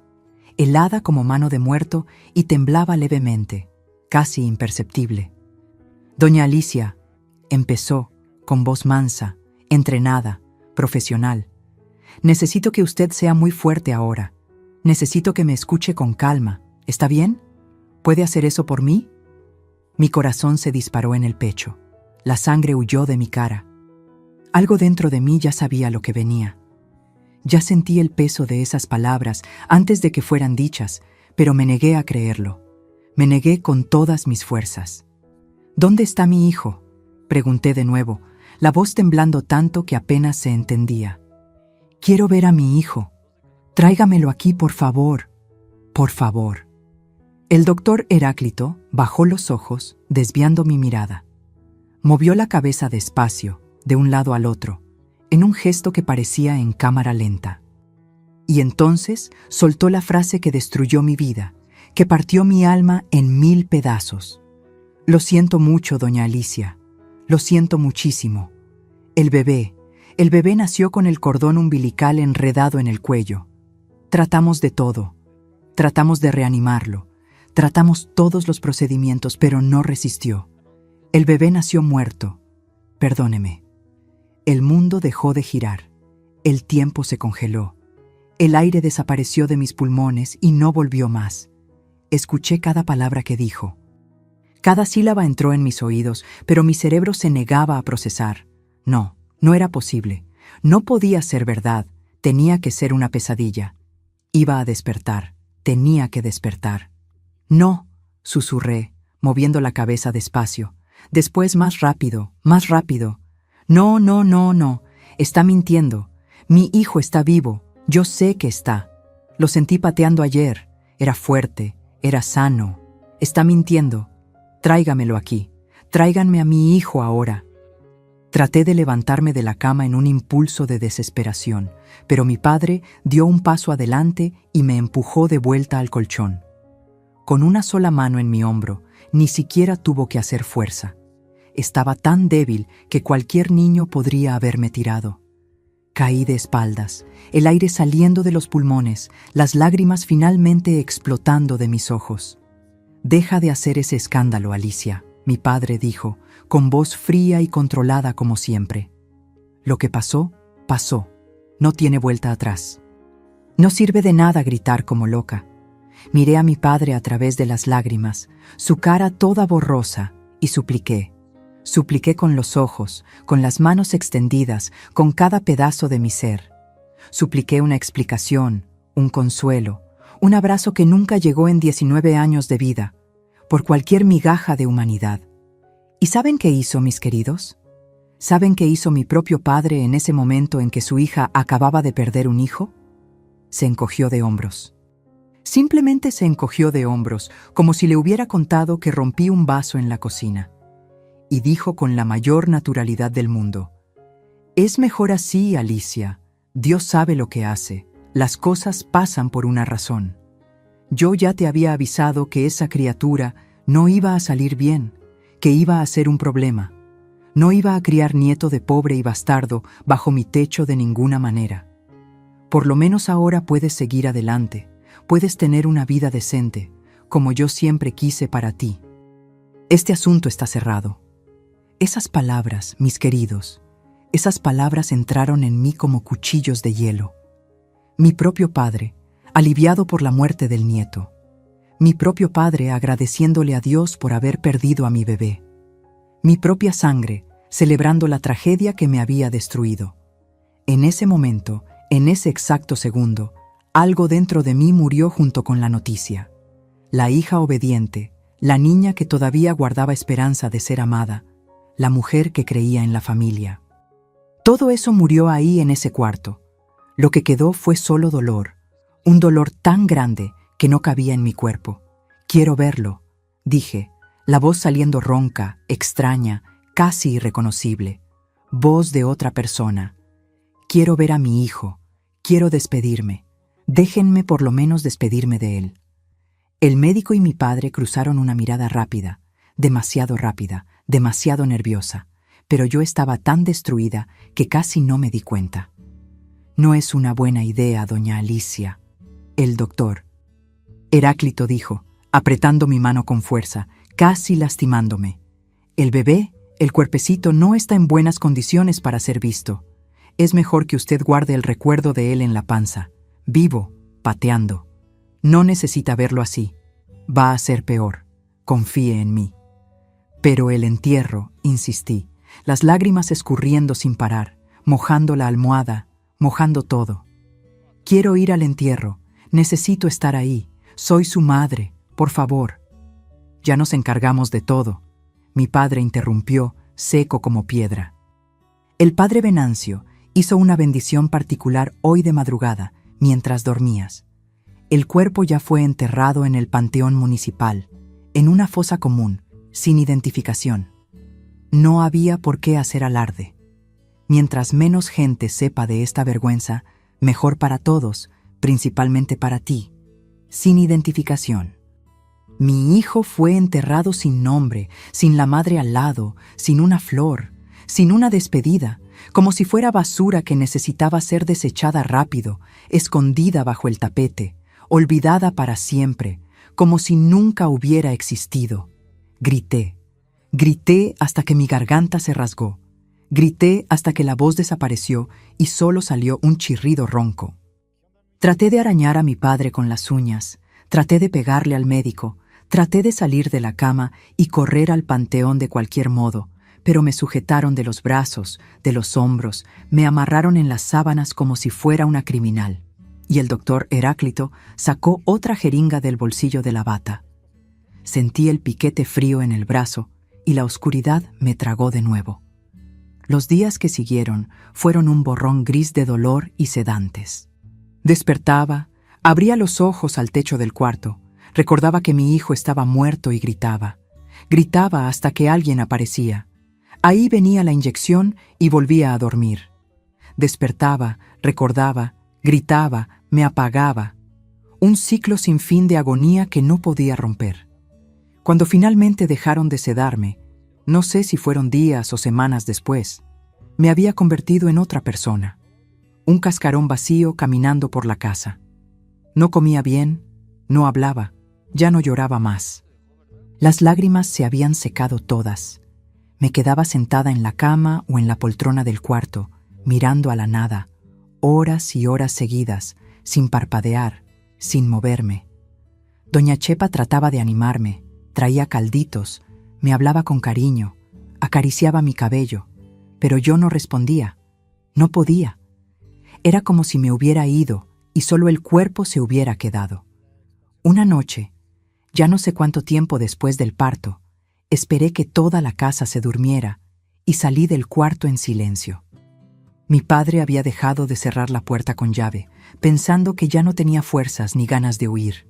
Helada como mano de muerto y temblaba levemente, casi imperceptible. «Doña Alicia», empezó, con voz mansa, entrenada, profesional. «Necesito que usted sea muy fuerte ahora. Necesito que me escuche con calma. ¿Está bien? ¿Puede hacer eso por mí?». Mi corazón se disparó en el pecho. La sangre huyó de mi cara. Algo dentro de mí ya sabía lo que venía. Ya sentí el peso de esas palabras antes de que fueran dichas, pero me negué a creerlo. Me negué con todas mis fuerzas. ¿Dónde está mi hijo?, pregunté de nuevo, la voz temblando tanto que apenas se entendía. Quiero ver a mi hijo. Tráigamelo aquí, por favor. Por favor. El doctor Heráclito bajó los ojos, desviando mi mirada. Movió la cabeza despacio, de un lado al otro, en un gesto que parecía en cámara lenta. Y entonces soltó la frase que destruyó mi vida, que partió mi alma en 1000 pedazos. Lo siento mucho, doña Alicia. Lo siento muchísimo. El bebé nació con el cordón umbilical enredado en el cuello. Tratamos de todo. Tratamos de reanimarlo. Tratamos todos los procedimientos, pero no resistió. El bebé nació muerto. Perdóneme. El mundo dejó de girar. El tiempo se congeló. El aire desapareció de mis pulmones y no volvió más. Escuché cada palabra que dijo. Cada sílaba entró en mis oídos, pero mi cerebro se negaba a procesar. No, no era posible. No podía ser verdad. Tenía que ser una pesadilla. Iba a despertar. Tenía que despertar. No, susurré, moviendo la cabeza despacio. Después más rápido, más rápido. No, no, no, no. Está mintiendo. Mi hijo está vivo. Yo sé que está. Lo sentí pateando ayer. Era fuerte, era sano. Está mintiendo. Tráigamelo aquí. Tráiganme a mi hijo ahora. Traté de levantarme de la cama en un impulso de desesperación, pero mi padre dio un paso adelante y me empujó de vuelta al colchón. Con una sola mano en mi hombro, ni siquiera tuvo que hacer fuerza. Estaba tan débil que cualquier niño podría haberme tirado. Caí de espaldas, el aire saliendo de los pulmones, las lágrimas finalmente explotando de mis ojos. «Deja de hacer ese escándalo, Alicia», mi padre dijo, con voz fría y controlada como siempre. «Lo que pasó, pasó. No tiene vuelta atrás». No sirve de nada gritar como loca. Miré a mi padre a través de las lágrimas, su cara toda borrosa, y supliqué. Supliqué con los ojos, con las manos extendidas, con cada pedazo de mi ser. Supliqué una explicación, un consuelo, un abrazo que nunca llegó en 19 años de vida, por cualquier migaja de humanidad. ¿Y saben qué hizo, mis queridos? ¿Saben qué hizo mi propio padre en ese momento en que su hija acababa de perder un hijo? Se encogió de hombros. Simplemente se encogió de hombros, como si le hubiera contado que rompí un vaso en la cocina. Y dijo con la mayor naturalidad del mundo: «Es mejor así, Alicia. Dios sabe lo que hace. Las cosas pasan por una razón. Yo ya te había avisado que esa criatura no iba a salir bien, que iba a ser un problema. No iba a criar nieto de pobre y bastardo bajo mi techo de ninguna manera. Por lo menos ahora puedes seguir adelante, puedes tener una vida decente, como yo siempre quise para ti. Este asunto está cerrado». Esas palabras, mis queridos, esas palabras entraron en mí como cuchillos de hielo. Mi propio padre, aliviado por la muerte del nieto. Mi propio padre agradeciéndole a Dios por haber perdido a mi bebé. Mi propia sangre, celebrando la tragedia que me había destruido. En ese momento, en ese exacto segundo, algo dentro de mí murió junto con la noticia. La hija obediente, la niña que todavía guardaba esperanza de ser amada, la mujer que creía en la familia. Todo eso murió ahí en ese cuarto. Lo que quedó fue solo dolor, un dolor tan grande que no cabía en mi cuerpo. «Quiero verlo», dije, la voz saliendo ronca, extraña, casi irreconocible. Voz de otra persona. «Quiero ver a mi hijo, quiero despedirme. Déjenme por lo menos despedirme de él». El médico y mi padre cruzaron una mirada rápida, demasiado rápida, demasiado nerviosa, pero yo estaba tan destruida que casi no me di cuenta. «No es una buena idea, doña Alicia». El doctor Heráclito dijo, apretando mi mano con fuerza, casi lastimándome. «El bebé, el cuerpecito no está en buenas condiciones para ser visto. Es mejor que usted guarde el recuerdo de él en la panza, vivo, pateando. No necesita verlo así. Va a ser peor. Confíe en mí». «Pero el entierro», insistí, las lágrimas escurriendo sin parar, mojando la almohada, mojando todo. Quiero ir al entierro, necesito estar ahí, soy su madre, por favor. Ya nos encargamos de todo. Mi padre interrumpió, seco como piedra. El padre Venancio hizo una bendición particular hoy de madrugada, mientras dormías. El cuerpo ya fue enterrado en el panteón municipal, en una fosa común, sin identificación. No había por qué hacer alarde. Mientras menos gente sepa de esta vergüenza, mejor para todos, principalmente para ti. Sin identificación. Mi hijo fue enterrado sin nombre, sin la madre al lado, sin una flor, sin una despedida, como si fuera basura que necesitaba ser desechada rápido, escondida bajo el tapete, olvidada para siempre, como si nunca hubiera existido. Grité. Grité hasta que mi garganta se rasgó. Grité hasta que la voz desapareció y solo salió un chirrido ronco. Traté de arañar a mi padre con las uñas, traté de pegarle al médico, traté de salir de la cama y correr al panteón de cualquier modo, pero me sujetaron de los brazos, de los hombros, me amarraron en las sábanas como si fuera una criminal. Y el doctor Heráclito sacó otra jeringa del bolsillo de la bata. Sentí el piquete frío en el brazo y la oscuridad me tragó de nuevo. Los días que siguieron fueron un borrón gris de dolor y sedantes. Despertaba, abría los ojos al techo del cuarto, recordaba que mi hijo estaba muerto y gritaba. Gritaba hasta que alguien aparecía. Ahí venía la inyección y volvía a dormir. Despertaba, recordaba, gritaba, me apagaba. Un ciclo sin fin de agonía que no podía romper. Cuando finalmente dejaron de sedarme, no sé si fueron días o semanas después, me había convertido en otra persona. Un cascarón vacío caminando por la casa. No comía bien, no hablaba, ya no lloraba más. Las lágrimas se habían secado todas. Me quedaba sentada en la cama o en la poltrona del cuarto, mirando a la nada, horas y horas seguidas, sin parpadear, sin moverme. Doña Chepa trataba de animarme, traía calditos, me hablaba con cariño, acariciaba mi cabello, pero yo no respondía, no podía. Era como si me hubiera ido y solo el cuerpo se hubiera quedado. Una noche, ya no sé cuánto tiempo después del parto, esperé que toda la casa se durmiera y salí del cuarto en silencio. Mi padre había dejado de cerrar la puerta con llave, pensando que ya no tenía fuerzas ni ganas de huir.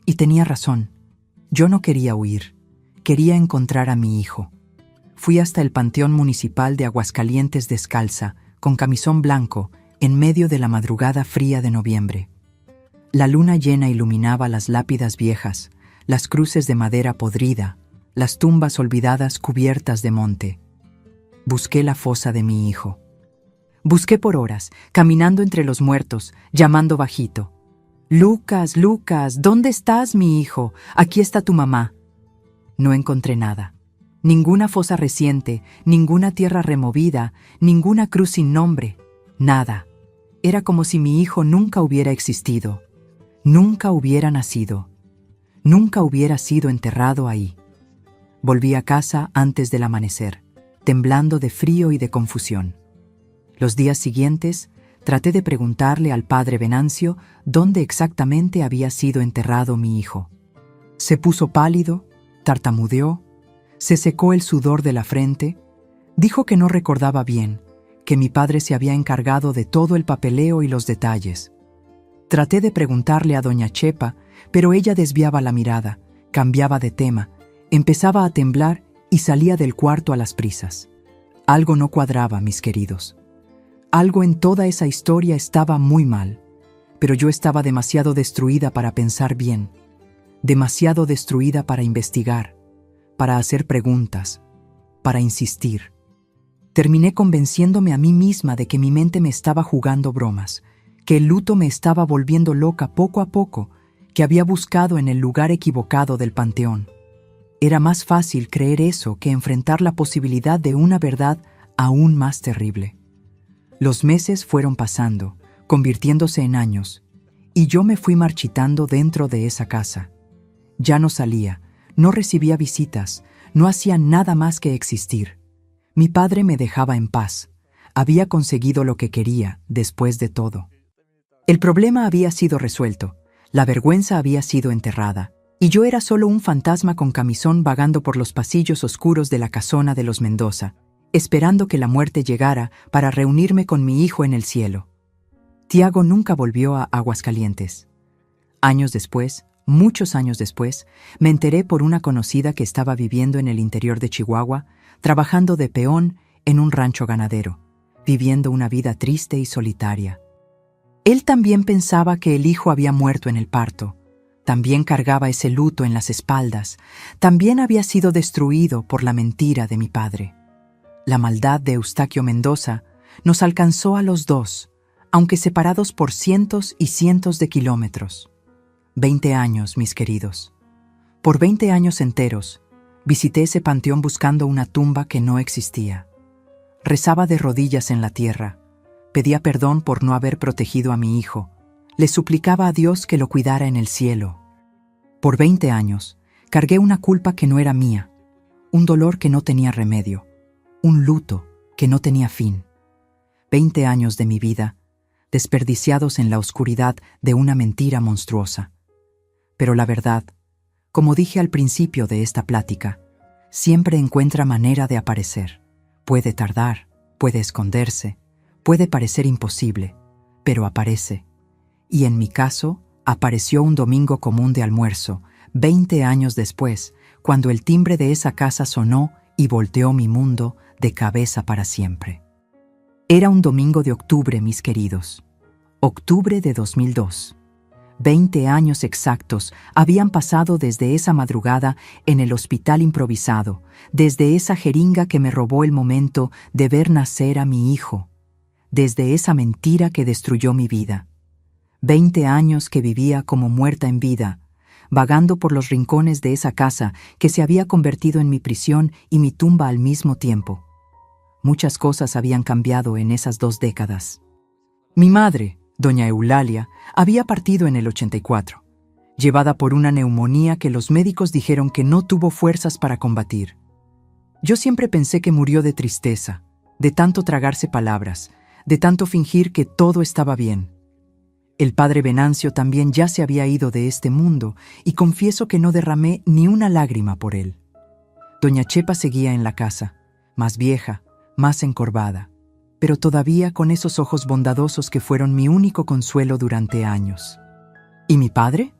Y tenía razón. Yo no quería huir. Quería encontrar a mi hijo. Fui hasta el Panteón Municipal de Aguascalientes descalza, con camisón blanco, en medio de la madrugada fría de noviembre. La luna llena iluminaba las lápidas viejas, las cruces de madera podrida, las tumbas olvidadas cubiertas de monte. Busqué la fosa de mi hijo. Busqué por horas, caminando entre los muertos, llamando bajito. «Lucas, Lucas, ¿dónde estás, mi hijo? Aquí está tu mamá». No encontré nada. Ninguna fosa reciente, ninguna tierra removida, ninguna cruz sin nombre. Nada. Era como si mi hijo nunca hubiera existido. Nunca hubiera nacido. Nunca hubiera sido enterrado ahí. Volví a casa antes del amanecer, temblando de frío y de confusión. Los días siguientes, traté de preguntarle al padre Venancio dónde exactamente había sido enterrado mi hijo. Se puso pálido, tartamudeó, se secó el sudor de la frente, dijo que no recordaba bien, que mi padre se había encargado de todo el papeleo y los detalles. Traté de preguntarle a doña Chepa, pero ella desviaba la mirada, cambiaba de tema, empezaba a temblar y salía del cuarto a las prisas. Algo no cuadraba, mis queridos. Algo en toda esa historia estaba muy mal, pero yo estaba demasiado destruida para pensar bien, demasiado destruida para investigar, para hacer preguntas, para insistir. Terminé convenciéndome a mí misma de que mi mente me estaba jugando bromas, que el luto me estaba volviendo loca poco a poco, que había buscado en el lugar equivocado del panteón. Era más fácil creer eso que enfrentar la posibilidad de una verdad aún más terrible. Los meses fueron pasando, convirtiéndose en años, y yo me fui marchitando dentro de esa casa. Ya no salía, no recibía visitas, no hacía nada más que existir. Mi padre me dejaba en paz. Había conseguido lo que quería, después de todo. El problema había sido resuelto, la vergüenza había sido enterrada, y yo era solo un fantasma con camisón vagando por los pasillos oscuros de la casona de los Mendoza, esperando que la muerte llegara para reunirme con mi hijo en el cielo. Tiago nunca volvió a Aguascalientes. Años después, muchos años después, me enteré por una conocida que estaba viviendo en el interior de Chihuahua, trabajando de peón en un rancho ganadero, viviendo una vida triste y solitaria. Él también pensaba que el hijo había muerto en el parto, también cargaba ese luto en las espaldas, también había sido destruido por la mentira de mi padre. La maldad de Eustaquio Mendoza nos alcanzó a los dos, aunque separados por cientos y cientos de kilómetros. 20 años, mis queridos. Por 20 años enteros, visité ese panteón buscando una tumba que no existía. Rezaba de rodillas en la tierra, pedía perdón por no haber protegido a mi hijo, le suplicaba a Dios que lo cuidara en el cielo. Por 20 años, cargué una culpa que no era mía, un dolor que no tenía remedio, un luto que no tenía fin. 20 años de mi vida, desperdiciados en la oscuridad de una mentira monstruosa. Pero la verdad, como dije al principio de esta plática, siempre encuentra manera de aparecer. Puede tardar, puede esconderse, puede parecer imposible, pero aparece. Y en mi caso, apareció un domingo común de almuerzo, 20 años después, cuando el timbre de esa casa sonó y volteó mi mundo de cabeza para siempre. Era un domingo de octubre, mis queridos. Octubre de 2002. 20 años exactos habían pasado desde esa madrugada en el hospital improvisado, desde esa jeringa que me robó el momento de ver nacer a mi hijo, desde esa mentira que destruyó mi vida. 20 años que vivía como muerta en vida, vagando por los rincones de esa casa que se había convertido en mi prisión y mi tumba al mismo tiempo. Muchas cosas habían cambiado en esas 2 décadas. Mi madre, doña Eulalia, había partido en el 84, llevada por una neumonía que los médicos dijeron que no tuvo fuerzas para combatir. Yo siempre pensé que murió de tristeza, de tanto tragarse palabras, de tanto fingir que todo estaba bien. El padre Venancio también ya se había ido de este mundo y confieso que no derramé ni una lágrima por él. Doña Chepa seguía en la casa, más vieja, más encorvada, pero todavía con esos ojos bondadosos que fueron mi único consuelo durante años. ¿Y mi padre?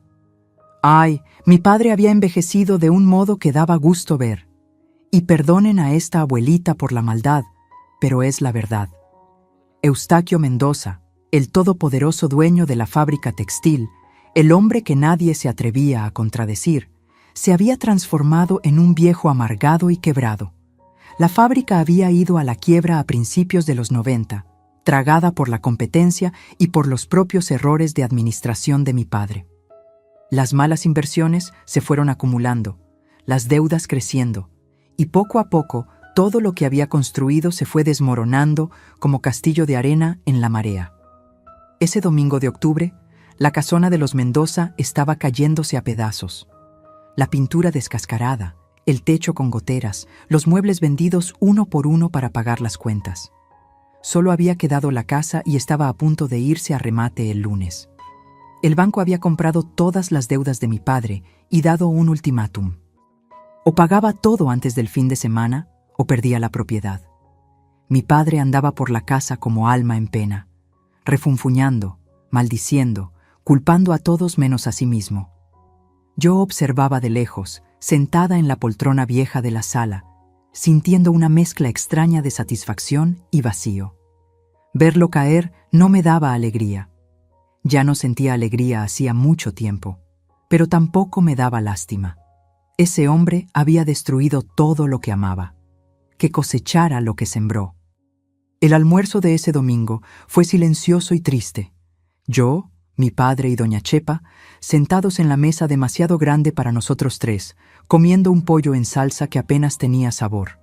Ay, mi padre había envejecido de un modo que daba gusto ver. Y perdonen a esta abuelita por la maldad, pero es la verdad. Eustaquio Mendoza, el todopoderoso dueño de la fábrica textil, el hombre que nadie se atrevía a contradecir, se había transformado en un viejo amargado y quebrado. La fábrica había ido a la quiebra a principios de los 90, tragada por la competencia y por los propios errores de administración de mi padre. Las malas inversiones se fueron acumulando, las deudas creciendo, y poco a poco todo lo que había construido se fue desmoronando como castillo de arena en la marea. Ese domingo de octubre, la casona de los Mendoza estaba cayéndose a pedazos. La pintura descascarada, el techo con goteras, los muebles vendidos uno por uno para pagar las cuentas. Solo había quedado la casa y estaba a punto de irse a remate el lunes. El banco había comprado todas las deudas de mi padre y dado un ultimátum. O pagaba todo antes del fin de semana o perdía la propiedad. Mi padre andaba por la casa como alma en pena, refunfuñando, maldiciendo, culpando a todos menos a sí mismo. Yo observaba de lejos, sentada en la poltrona vieja de la sala, sintiendo una mezcla extraña de satisfacción y vacío. Verlo caer no me daba alegría. Ya no sentía alegría hacía mucho tiempo, pero tampoco me daba lástima. Ese hombre había destruido todo lo que amaba. Que cosechara lo que sembró. El almuerzo de ese domingo fue silencioso y triste. Yo, mi padre y doña Chepa, sentados en la mesa demasiado grande para nosotros 3, comiendo un pollo en salsa que apenas tenía sabor.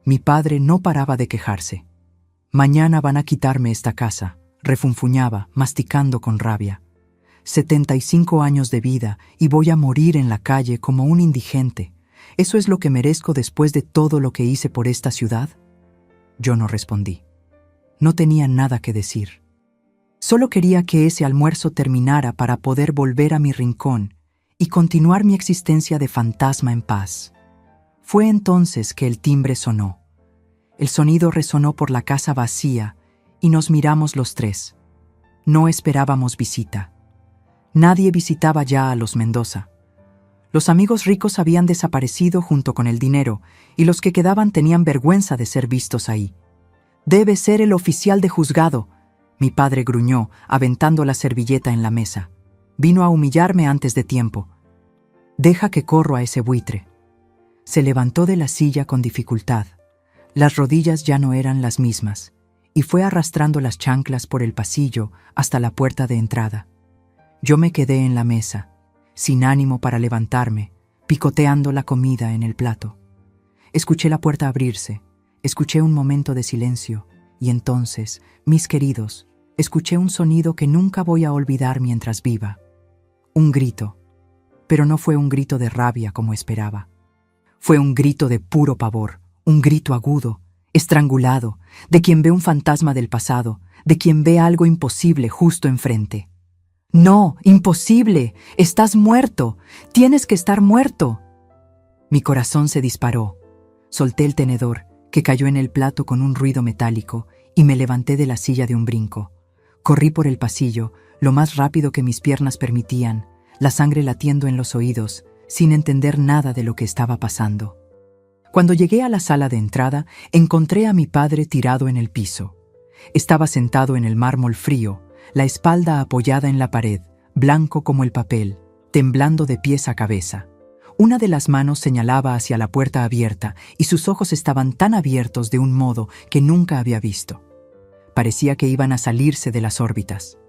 Mi padre no paraba de quejarse. Mañana van a quitarme esta casa, refunfuñaba, masticando con rabia. 75 años de vida y voy a morir en la calle como un indigente. ¿Eso es lo que merezco después de todo lo que hice por esta ciudad? Yo no respondí. No tenía nada que decir. Solo quería que ese almuerzo terminara para poder volver a mi rincón y continuar mi existencia de fantasma en paz. Fue entonces que el timbre sonó. El sonido resonó por la casa vacía y nos miramos los tres. No esperábamos visita. Nadie visitaba ya a los Mendoza. Los amigos ricos habían desaparecido junto con el dinero y los que quedaban tenían vergüenza de ser vistos ahí. «Debe ser el oficial de juzgado», mi padre gruñó, aventando la servilleta en la mesa. «Vino a humillarme antes de tiempo. Deja que corro a ese buitre». Se levantó de la silla con dificultad. Las rodillas ya no eran las mismas, y fue arrastrando las chanclas por el pasillo hasta la puerta de entrada. Yo me quedé en la mesa, sin ánimo para levantarme, picoteando la comida en el plato. Escuché la puerta abrirse, escuché un momento de silencio, y entonces, mis queridos, escuché un sonido que nunca voy a olvidar mientras viva. Un grito, pero no fue un grito de rabia como esperaba. Fue un grito de puro pavor, un grito agudo, estrangulado, de quien ve un fantasma del pasado, de quien ve algo imposible justo enfrente. «No, imposible, estás muerto, tienes que estar muerto». Mi corazón se disparó. Solté el tenedor, que cayó en el plato con un ruido metálico, y me levanté de la silla de un brinco. Corrí por el pasillo, lo más rápido que mis piernas permitían, la sangre latiendo en los oídos, sin entender nada de lo que estaba pasando. Cuando llegué a la sala de entrada, encontré a mi padre tirado en el piso. Estaba sentado en el mármol frío, la espalda apoyada en la pared, blanco como el papel, temblando de pies a cabeza. Una de las manos señalaba hacia la puerta abierta y sus ojos estaban tan abiertos de un modo que nunca había visto. Parecía que iban a salirse de las órbitas.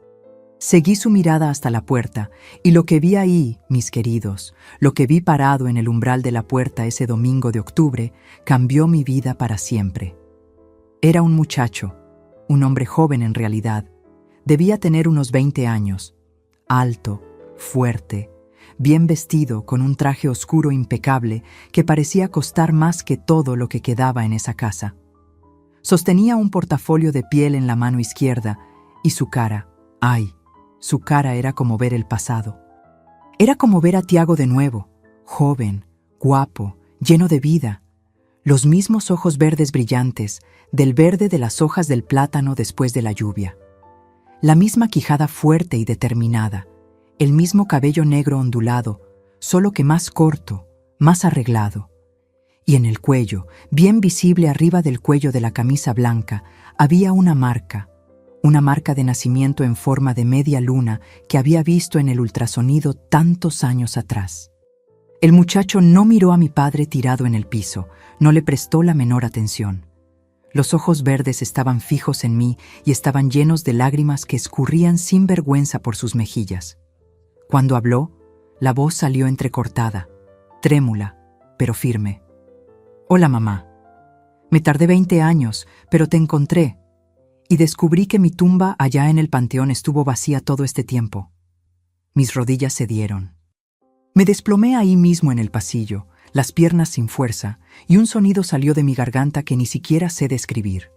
Seguí su mirada hasta la puerta y lo que vi ahí, mis queridos, lo que vi parado en el umbral de la puerta ese domingo de octubre, cambió mi vida para siempre. Era un muchacho, un hombre joven en realidad. Debía tener unos 20 años, alto, fuerte, bien vestido con un traje oscuro impecable que parecía costar más que todo lo que quedaba en esa casa. Sostenía un portafolio de piel en la mano izquierda y su cara, ¡ay! Su cara era como ver el pasado. Era como ver a Tiago de nuevo, joven, guapo, lleno de vida. Los mismos ojos verdes brillantes, del verde de las hojas del plátano después de la lluvia. La misma quijada fuerte y determinada, el mismo cabello negro ondulado, solo que más corto, más arreglado. Y en el cuello, bien visible arriba del cuello de la camisa blanca, había una marca de nacimiento en forma de media luna que había visto en el ultrasonido tantos años atrás. El muchacho no miró a mi padre tirado en el piso, no le prestó la menor atención. Los ojos verdes estaban fijos en mí y estaban llenos de lágrimas que escurrían sin vergüenza por sus mejillas. Cuando habló, la voz salió entrecortada, trémula, pero firme. «Hola, mamá. Me tardé 20 años, pero te encontré. Y descubrí que mi tumba allá en el panteón estuvo vacía todo este tiempo». Mis rodillas cedieron. Me desplomé ahí mismo en el pasillo, las piernas sin fuerza, y un sonido salió de mi garganta que ni siquiera sé describir.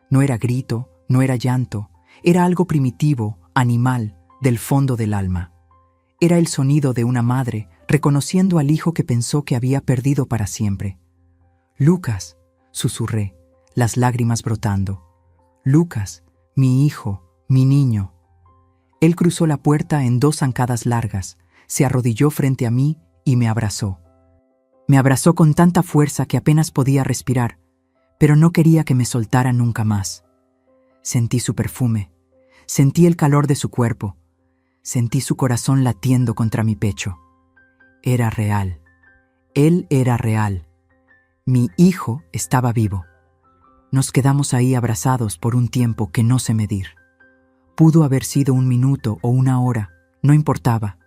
No era grito, no era llanto, era algo primitivo, animal, del fondo del alma. Era el sonido de una madre reconociendo al hijo que pensó que había perdido para siempre. «Lucas», susurré, las lágrimas brotando. «Lucas, mi hijo, mi niño». Él cruzó la puerta en 2 zancadas largas, se arrodilló frente a mí y me abrazó. Me abrazó con tanta fuerza que apenas podía respirar, pero no quería que me soltara nunca más. Sentí su perfume, sentí el calor de su cuerpo, sentí su corazón latiendo contra mi pecho. Era real. Él era real. Mi hijo estaba vivo. Nos quedamos ahí abrazados por un tiempo que no sé medir. Pudo haber sido 1 minuto o 1 hora, no importaba.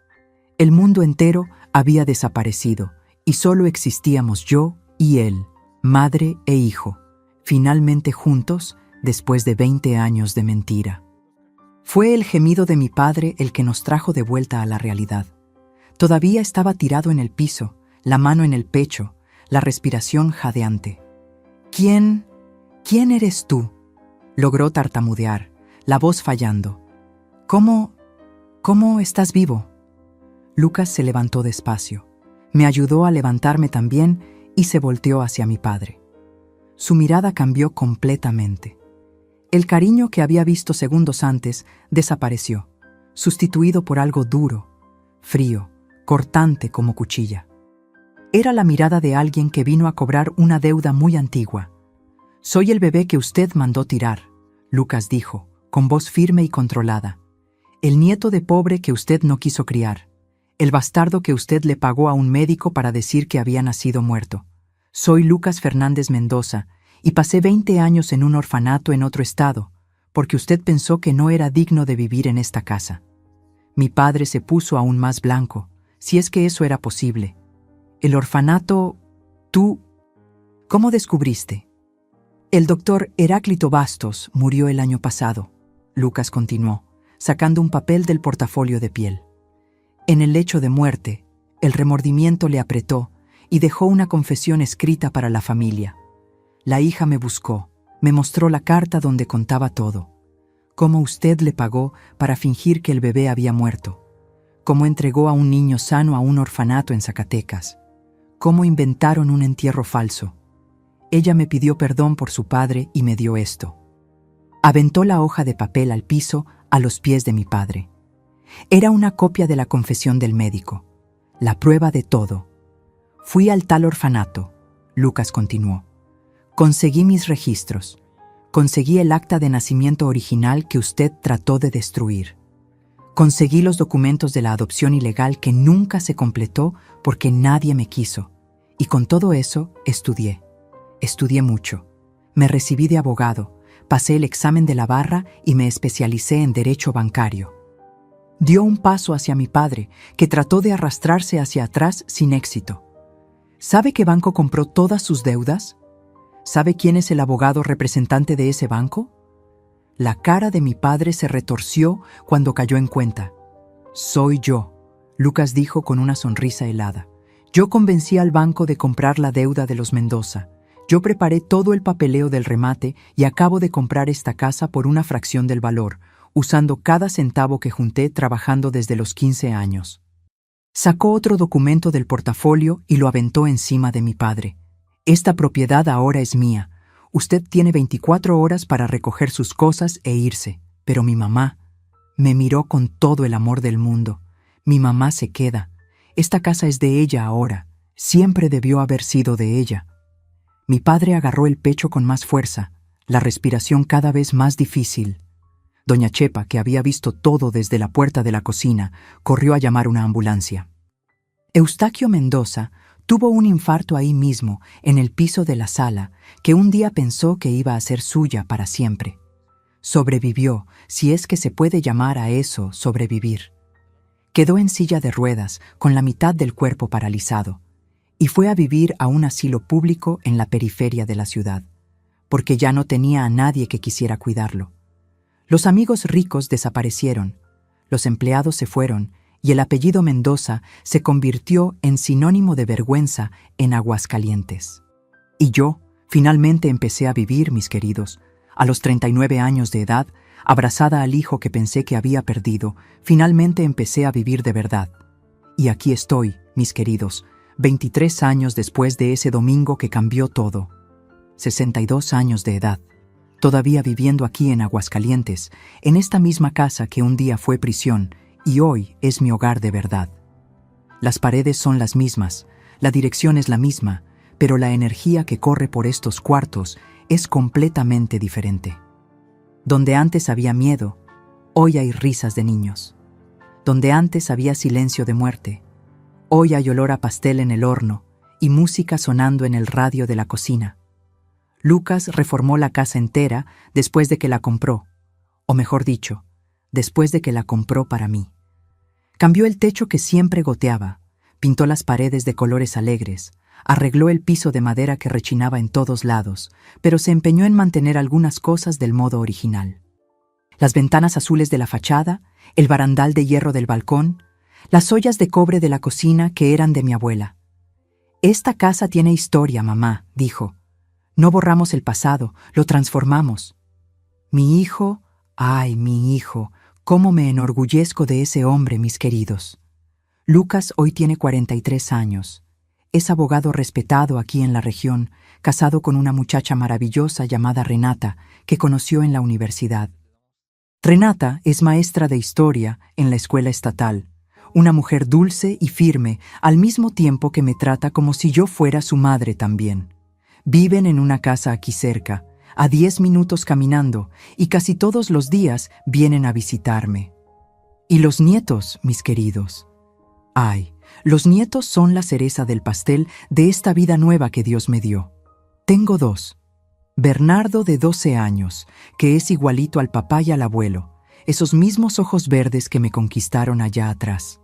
El mundo entero había desaparecido y solo existíamos yo y él, madre e hijo, finalmente juntos después de 20 años de mentira. Fue el gemido de mi padre el que nos trajo de vuelta a la realidad. Todavía estaba tirado en el piso, la mano en el pecho, la respiración jadeante. ¿Quién ¿Quién eres tú? Logró tartamudear, la voz fallando. ¿Cómo estás vivo? Lucas se levantó despacio. Me ayudó a levantarme también y se volteó hacia mi padre. Su mirada cambió completamente. El cariño que había visto segundos antes desapareció, sustituido por algo duro, frío, cortante como cuchilla. Era la mirada de alguien que vino a cobrar una deuda muy antigua. «Soy el bebé que usted mandó tirar», Lucas dijo, con voz firme y controlada. «El nieto de pobre que usted no quiso criar. El bastardo que usted le pagó a un médico para decir que había nacido muerto. Soy Lucas Fernández Mendoza, y pasé 20 años en un orfanato en otro estado, porque usted pensó que no era digno de vivir en esta casa». Mi padre se puso aún más blanco, si es que eso era posible. «El orfanato... ¿Tú... ¿Cómo descubriste?» «El doctor Heráclito Bastos murió el año pasado», Lucas continuó, sacando un papel del portafolio de piel. En el lecho de muerte, el remordimiento le apretó y dejó una confesión escrita para la familia. La hija me buscó, me mostró la carta donde contaba todo. Cómo usted le pagó para fingir que el bebé había muerto. Cómo entregó a un niño sano a un orfanato en Zacatecas. Cómo inventaron un entierro falso. Ella me pidió perdón por su padre y me dio esto. Aventó la hoja de papel al piso a los pies de mi padre. Era una copia de la confesión del médico, la prueba de todo. Fui al tal orfanato, Lucas continuó. Conseguí mis registros. Conseguí el acta de nacimiento original que usted trató de destruir. Conseguí los documentos de la adopción ilegal que nunca se completó porque nadie me quiso. Y con todo eso, estudié. Estudié mucho. Me recibí de abogado, pasé el examen de la barra y me especialicé en derecho bancario. Dio un paso hacia mi padre, que trató de arrastrarse hacia atrás sin éxito. ¿Sabe qué banco compró todas sus deudas? ¿Sabe quién es el abogado representante de ese banco? La cara de mi padre se retorció cuando cayó en cuenta. «Soy yo», Lucas dijo con una sonrisa helada. «Yo convencí al banco de comprar la deuda de los Mendoza. Yo preparé todo el papeleo del remate y acabo de comprar esta casa por una fracción del valor, usando cada centavo que junté trabajando desde los 15 años». Sacó otro documento del portafolio y lo aventó encima de mi padre. «Esta propiedad ahora es mía. Usted tiene 24 horas para recoger sus cosas e irse». Pero mi mamá me miró con todo el amor del mundo. «Mi mamá se queda. Esta casa es de ella ahora. Siempre debió haber sido de ella». Mi padre agarró el pecho con más fuerza, la respiración cada vez más difícil. Doña Chepa, que había visto todo desde la puerta de la cocina, corrió a llamar una ambulancia. Eustaquio Mendoza tuvo un infarto ahí mismo, en el piso de la sala, que un día pensó que iba a ser suya para siempre. Sobrevivió, si es que se puede llamar a eso sobrevivir. Quedó en silla de ruedas, con la mitad del cuerpo paralizado, y fue a vivir a un asilo público en la periferia de la ciudad, porque ya no tenía a nadie que quisiera cuidarlo. Los amigos ricos desaparecieron, los empleados se fueron, y el apellido Mendoza se convirtió en sinónimo de vergüenza en Aguascalientes. Y yo, finalmente empecé a vivir, mis queridos. A los 39 años de edad, abrazada al hijo que pensé que había perdido, finalmente empecé a vivir de verdad. Y aquí estoy, mis queridos, 23 años después de ese domingo que cambió todo. 62 años de edad. Todavía viviendo aquí en Aguascalientes, en esta misma casa que un día fue prisión y hoy es mi hogar de verdad. Las paredes son las mismas, la dirección es la misma, pero la energía que corre por estos cuartos es completamente diferente. Donde antes había miedo, hoy hay risas de niños. Donde antes había silencio de muerte, hoy hay olor a pastel en el horno y música sonando en el radio de la cocina. Lucas reformó la casa entera después de que la compró, o mejor dicho, después de que la compró para mí. Cambió el techo que siempre goteaba, pintó las paredes de colores alegres, arregló el piso de madera que rechinaba en todos lados, pero se empeñó en mantener algunas cosas del modo original. Las ventanas azules de la fachada, el barandal de hierro del balcón, las ollas de cobre de la cocina que eran de mi abuela. «Esta casa tiene historia, mamá», dijo. No borramos el pasado, lo transformamos. Mi hijo, ay, mi hijo, cómo me enorgullezco de ese hombre, mis queridos. Lucas hoy tiene 43 años. Es abogado respetado aquí en la región, casado con una muchacha maravillosa llamada Renata, que conoció en la universidad. Renata es maestra de historia en la escuela estatal, una mujer dulce y firme, al mismo tiempo que me trata como si yo fuera su madre también. Viven en una casa aquí cerca, a 10 minutos caminando, y casi todos los días vienen a visitarme. Y los nietos, mis queridos. Ay, los nietos son la cereza del pastel de esta vida nueva que Dios me dio. Tengo 2. Bernardo, de 12 años, que es igualito al papá y al abuelo, esos mismos ojos verdes que me conquistaron allá atrás.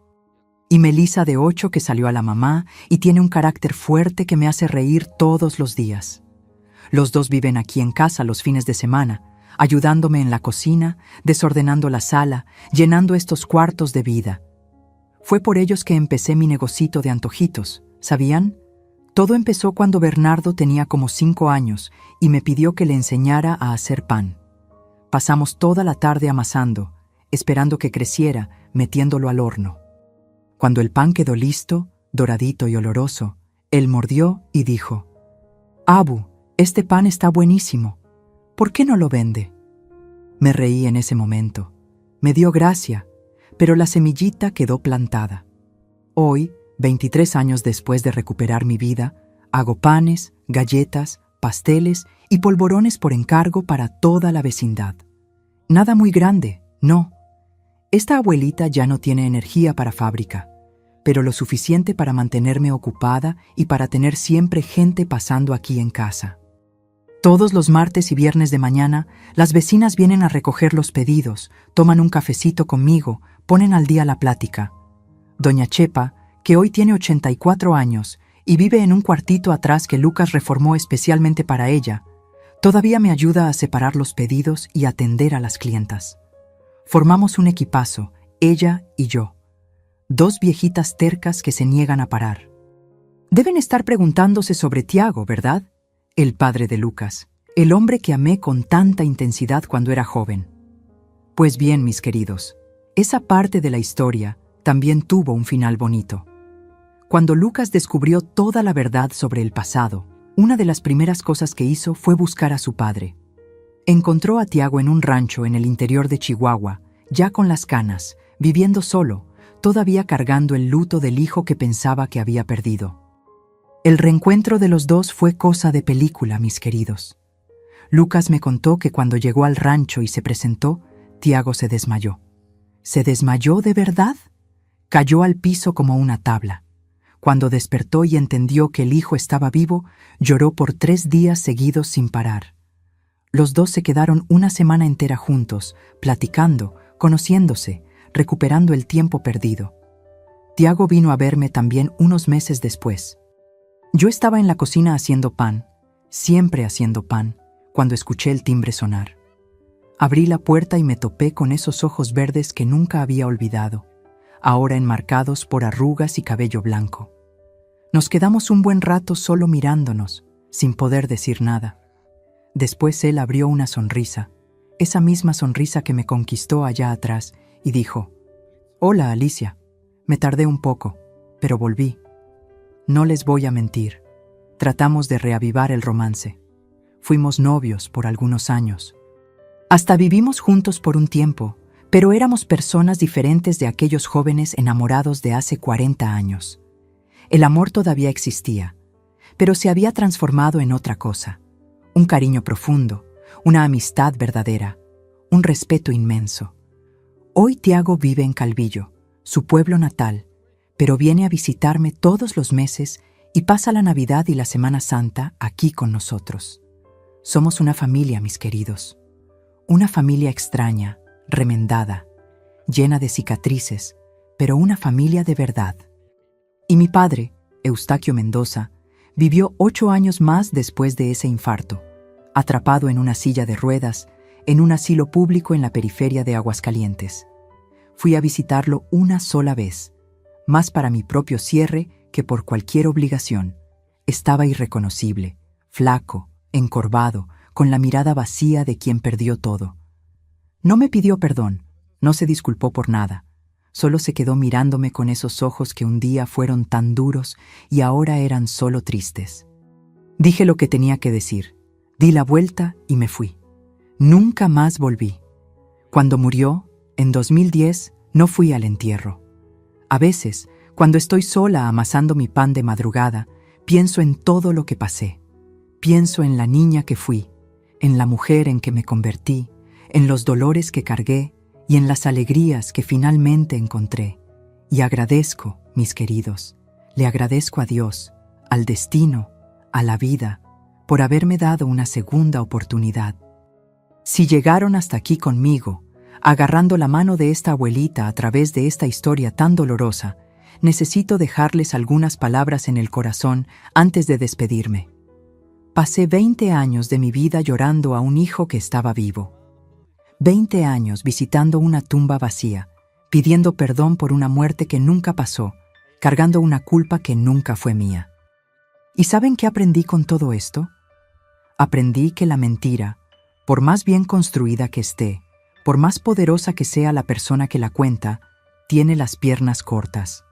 Y Melissa, de 8, que salió a la mamá y tiene un carácter fuerte que me hace reír todos los días. Los 2 viven aquí en casa los fines de semana, ayudándome en la cocina, desordenando la sala, llenando estos cuartos de vida. Fue por ellos que empecé mi negocito de antojitos, ¿sabían? Todo empezó cuando Bernardo tenía como 5 años y me pidió que le enseñara a hacer pan. Pasamos toda la tarde amasando, esperando que creciera, metiéndolo al horno. Cuando el pan quedó listo, doradito y oloroso, él mordió y dijo: «Abu, este pan está buenísimo. ¿Por qué no lo vende?» Me reí en ese momento. Me dio gracia, pero la semillita quedó plantada. Hoy, 23 años después de recuperar mi vida, hago panes, galletas, pasteles y polvorones por encargo para toda la vecindad. Nada muy grande, no. Esta abuelita ya no tiene energía para fábrica, pero lo suficiente para mantenerme ocupada y para tener siempre gente pasando aquí en casa. Todos los martes y viernes de mañana, las vecinas vienen a recoger los pedidos, toman un cafecito conmigo, ponen al día la plática. Doña Chepa, que hoy tiene 84 años y vive en un cuartito atrás que Lucas reformó especialmente para ella, todavía me ayuda a separar los pedidos y atender a las clientas. Formamos un equipazo, ella y yo. 2 viejitas tercas que se niegan a parar. Deben estar preguntándose sobre Tiago, ¿verdad? El padre de Lucas, el hombre que amé con tanta intensidad cuando era joven. Pues bien, mis queridos, esa parte de la historia también tuvo un final bonito. Cuando Lucas descubrió toda la verdad sobre el pasado, una de las primeras cosas que hizo fue buscar a su padre. Encontró a Tiago en un rancho en el interior de Chihuahua, ya con las canas, viviendo solo, todavía cargando el luto del hijo que pensaba que había perdido. El reencuentro de los 2 fue cosa de película, mis queridos. Lucas me contó que cuando llegó al rancho y se presentó, Tiago se desmayó. ¿Se desmayó de verdad? Cayó al piso como una tabla. Cuando despertó y entendió que el hijo estaba vivo, lloró por 3 días seguidos sin parar. Los 2 se quedaron una semana entera juntos, platicando, conociéndose, recuperando el tiempo perdido. Tiago vino a verme también unos meses después. Yo estaba en la cocina haciendo pan, siempre haciendo pan, cuando escuché el timbre sonar. Abrí la puerta y me topé con esos ojos verdes que nunca había olvidado, ahora enmarcados por arrugas y cabello blanco. Nos quedamos un buen rato solo mirándonos, sin poder decir nada. Después él abrió una sonrisa, esa misma sonrisa que me conquistó allá atrás, y dijo: «Hola, Alicia. Me tardé un poco, pero volví. No les voy a mentir. Tratamos de reavivar el romance. Fuimos novios por algunos años. Hasta vivimos juntos por un tiempo, pero éramos personas diferentes de aquellos jóvenes enamorados de hace 40 años. El amor todavía existía, pero se había transformado en otra cosa. Un cariño profundo, una amistad verdadera, un respeto inmenso. Hoy Tiago vive en Calvillo, su pueblo natal, pero viene a visitarme todos los meses y pasa la Navidad y la Semana Santa aquí con nosotros. Somos una familia, mis queridos. Una familia extraña, remendada, llena de cicatrices, pero una familia de verdad. Y mi padre, Eustaquio Mendoza, vivió 8 años más después de ese infarto, atrapado en una silla de ruedas, en un asilo público en la periferia de Aguascalientes. Fui a visitarlo una sola vez, más para mi propio cierre que por cualquier obligación. Estaba irreconocible, flaco, encorvado, con la mirada vacía de quien perdió todo. No me pidió perdón, no se disculpó por nada, solo se quedó mirándome con esos ojos que un día fueron tan duros y ahora eran solo tristes. Dije lo que tenía que decir, di la vuelta y me fui. Nunca más volví. Cuando murió, en 2010, no fui al entierro. A veces, cuando estoy sola amasando mi pan de madrugada, pienso en todo lo que pasé. Pienso en la niña que fui, en la mujer en que me convertí, en los dolores que cargué y en las alegrías que finalmente encontré. Y agradezco, mis queridos, le agradezco a Dios, al destino, a la vida, por haberme dado una segunda oportunidad. Si llegaron hasta aquí conmigo, agarrando la mano de esta abuelita a través de esta historia tan dolorosa, necesito dejarles algunas palabras en el corazón antes de despedirme. Pasé 20 años de mi vida llorando a un hijo que estaba vivo. 20 años visitando una tumba vacía, pidiendo perdón por una muerte que nunca pasó, cargando una culpa que nunca fue mía. ¿Y saben qué aprendí con todo esto? Aprendí que la mentira, por más bien construida que esté, por más poderosa que sea la persona que la cuenta, tiene las piernas cortas.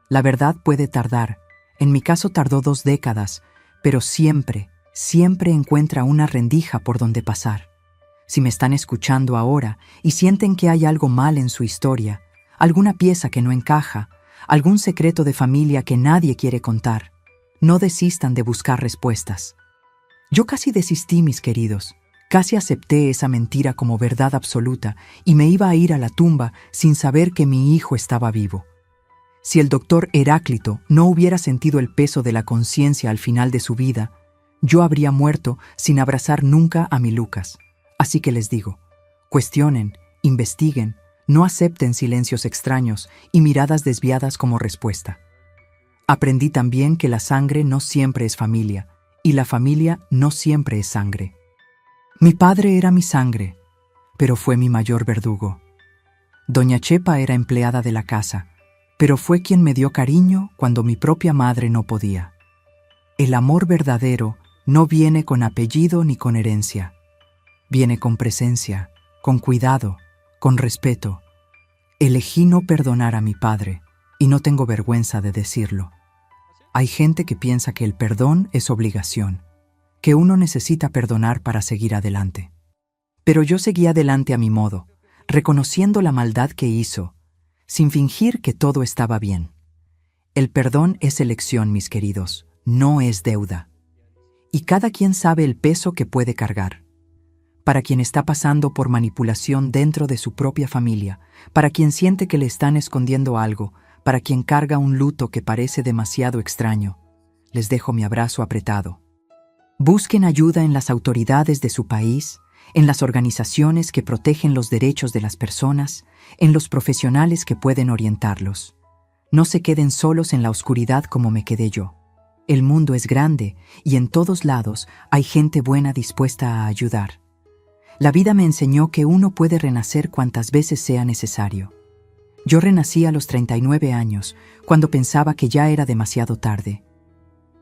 La verdad puede tardar, en mi caso tardó 2 décadas, pero siempre encuentra una rendija por donde pasar. Si me están escuchando ahora y sienten que hay algo mal en su historia, alguna pieza que no encaja, algún secreto de familia que nadie quiere contar, no desistan de buscar respuestas. Yo casi desistí, mis queridos. Casi acepté esa mentira como verdad absoluta y me iba a ir a la tumba sin saber que mi hijo estaba vivo. Si el doctor Heráclito no hubiera sentido el peso de la conciencia al final de su vida, yo habría muerto sin abrazar nunca a mi Lucas. Así que les digo, cuestionen, investiguen, no acepten silencios extraños y miradas desviadas como respuesta. Aprendí también que la sangre no siempre es familia y la familia no siempre es sangre. Mi padre era mi sangre, pero fue mi mayor verdugo. Doña Chepa era empleada de la casa, pero fue quien me dio cariño cuando mi propia madre no podía. El amor verdadero no viene con apellido ni con herencia. Viene con presencia, con cuidado, con respeto. Elegí no perdonar a mi padre, y no tengo vergüenza de decirlo. Hay gente que piensa que el perdón es obligación, que uno necesita perdonar para seguir adelante. Pero yo seguí adelante a mi modo, reconociendo la maldad que hizo, sin fingir que todo estaba bien. El perdón es elección, mis queridos, no es deuda. Y cada quien sabe el peso que puede cargar. Para quien está pasando por manipulación dentro de su propia familia, para quien siente que le están escondiendo algo, para quien carga un luto que parece demasiado extraño, les dejo mi abrazo apretado. Busquen ayuda en las autoridades de su país, en las organizaciones que protegen los derechos de las personas, en los profesionales que pueden orientarlos. No se queden solos en la oscuridad como me quedé yo. El mundo es grande y en todos lados hay gente buena dispuesta a ayudar. La vida me enseñó que uno puede renacer cuantas veces sea necesario. Yo renací a los 39 años, cuando pensaba que ya era demasiado tarde.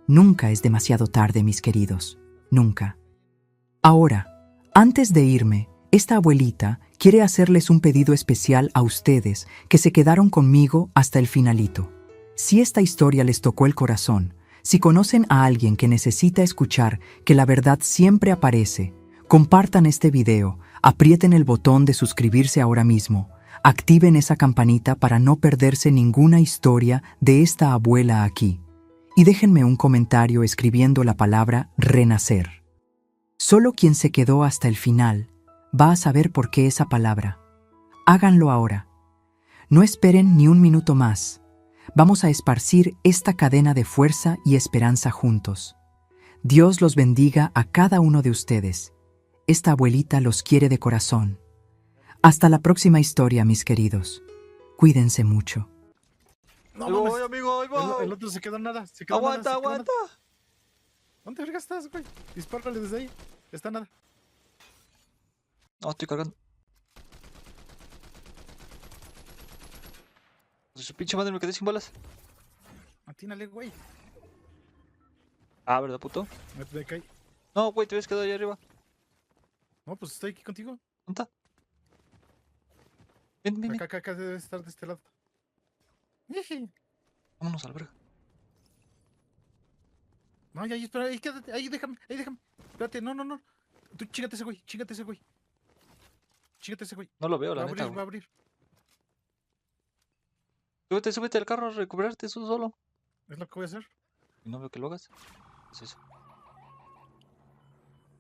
Nunca es demasiado tarde, mis queridos, nunca. Ahora, antes de irme, esta abuelita quiere hacerles un pedido especial a ustedes que se quedaron conmigo hasta el finalito. Si esta historia les tocó el corazón, si conocen a alguien que necesita escuchar que la verdad siempre aparece, compartan este video, aprieten el botón de suscribirse ahora mismo, activen esa campanita para no perderse ninguna historia de esta abuela aquí. Y déjenme un comentario escribiendo la palabra renacer. Solo quien se quedó hasta el final va a saber por qué esa palabra. Háganlo ahora. No esperen ni un minuto más. Vamos a esparcir esta cadena de fuerza y esperanza juntos. Dios los bendiga a cada uno de ustedes. Esta abuelita los quiere de corazón. Hasta la próxima historia, mis queridos. Cuídense mucho. No Ahí mames. voy, amigo, ahí voy. El otro se quedó en nada. Se quedó en Aguanta, nada, se quedó en aguanta. nada. ¿Dónde verga estás, güey? Dispárale desde ahí. Está nada. No, estoy cargando. De su pinche madre me quedé sin balas. Atínale, güey. Ah, ¿verdad, puto? Me caí. No, güey, te habías quedado ahí arriba. No, pues estoy aquí contigo. ¿Dónde está? Ven, ven, ven. Acá debe estar de este lado. Iji. Vámonos a la verga. No, ya, espera, ahí quédate, ahí déjame. Espérate, no. Tú chíngate ese güey. Chíngate ese güey. No lo veo, Va la a neta, abrir, va güey. a abrir. Súbete al carro a recuperarte tú solo. Es lo que voy a hacer. Y no veo que lo hagas. ¿Qué es eso?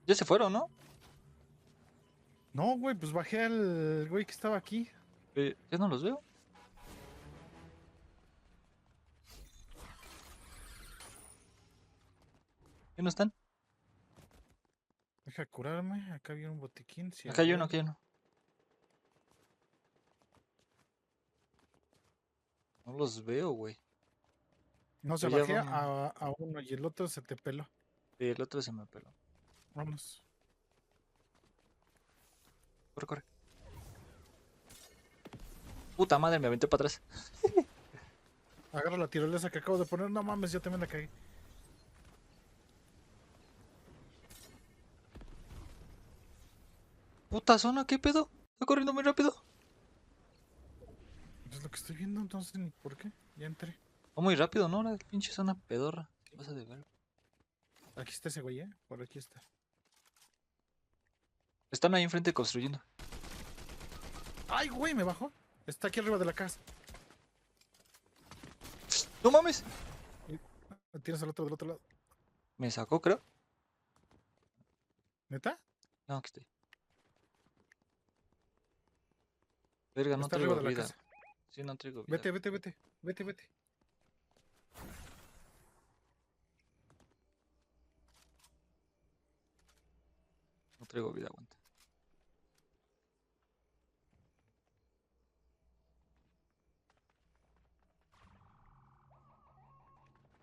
Ya se fueron, ¿no? No, güey, pues bajé al güey que estaba aquí. Ya no los veo. ¿Ya no están? Deja curarme. Acá había un botiquín. Sí, Acá hay uno, güey. acá hay uno. No los veo, güey. No, se Pero ya bajé vamos. a uno y el otro se te peló. Sí, el otro se me peló. Vámonos. Corre, corre. Puta madre, me aventé para atrás. Agarra la tirolesa que acabo de poner. No mames, yo también la cagué. Puta zona, ¿qué pedo? Está corriendo muy rápido. Es lo que estoy viendo, entonces ni por qué. Ya entré. Va muy rápido, ¿no? La pinche zona pedorra. Vas a de ver. Aquí está ese güey, por aquí está. Están ahí enfrente construyendo. ¡Ay, güey! Me bajó. Está aquí arriba de la casa. ¡No mames! Me tienes al otro del otro lado. Me sacó, creo. ¿Neta? No, aquí estoy. Verga, no Está traigo arriba de la vida. casa. Sí, no traigo vida. Vete. No traigo vida, aguanta.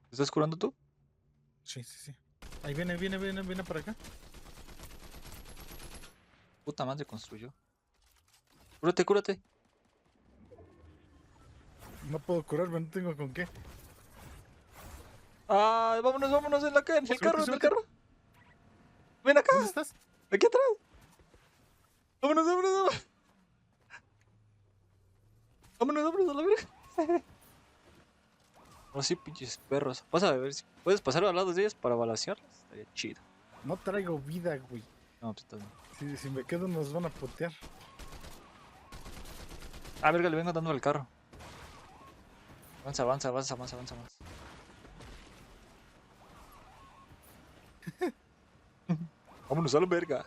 ¿Te estás curando tú? Sí. Ahí viene para acá. Puta madre, construyó. Cúrate, cúrate. No puedo curarme, no tengo con qué. ¡Ah! Vámonos en en el carro, en el Súbete. carro. Ven acá, ¿Dónde estás? aquí atrás. Vámonos. Vámonos a la verga. Oh, sí, pinches perros. Pasa a ver si puedes pasar al lado de ellas para balasearlas. Estaría chido. No traigo vida, güey. No, pues está bien. Si me quedo nos van a potear. Ah, verga, le vengo dando al carro. Avanza más. Vámonos a la verga.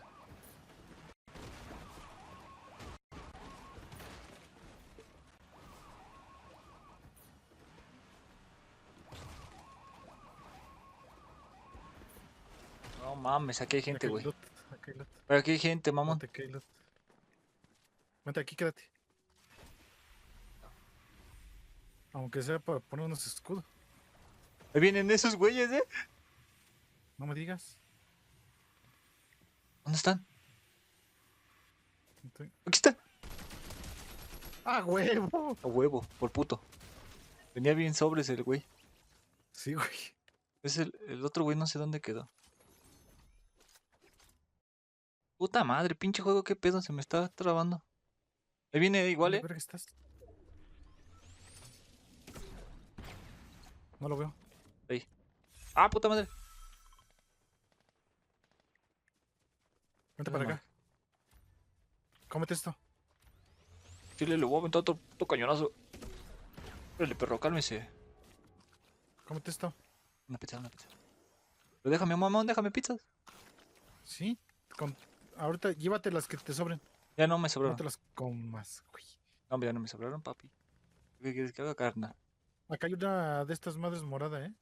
No mames, aquí hay gente, Acá hay güey. loot, acá hay loot. Pero aquí hay gente, mamón. Vente, acá hay loot. Vente aquí, quédate. Aunque sea para poner unos escudos. Ahí vienen esos güeyes, ¿eh? No me digas. ¿Dónde están? Estoy- Aquí están. ¡Ah, huevo! A huevo, por puto. Venía bien sobres el güey. Sí, güey. Es el otro güey, no sé dónde quedó. Puta madre, pinche juego, qué pedo, se me está trabando. Ahí viene igual, ¿Dónde ¿eh? verga estás? No lo veo. Ahí. Ah, puta madre. Vente Nada para acá. Cómete esto. Chile, le voy a aventar otro puto cañonazo. Órale, perro, cálmese. Cómete esto. Una pizza. Pero déjame, mamón, déjame pizzas. Sí. Ahorita llévate las que te sobren. Ya no me No sobraron. te las comas, güey. No, hombre, ya no me sobraron, papi. ¿Qué quieres que haga, carnal? Acá hay una de estas madres morada, ¿eh?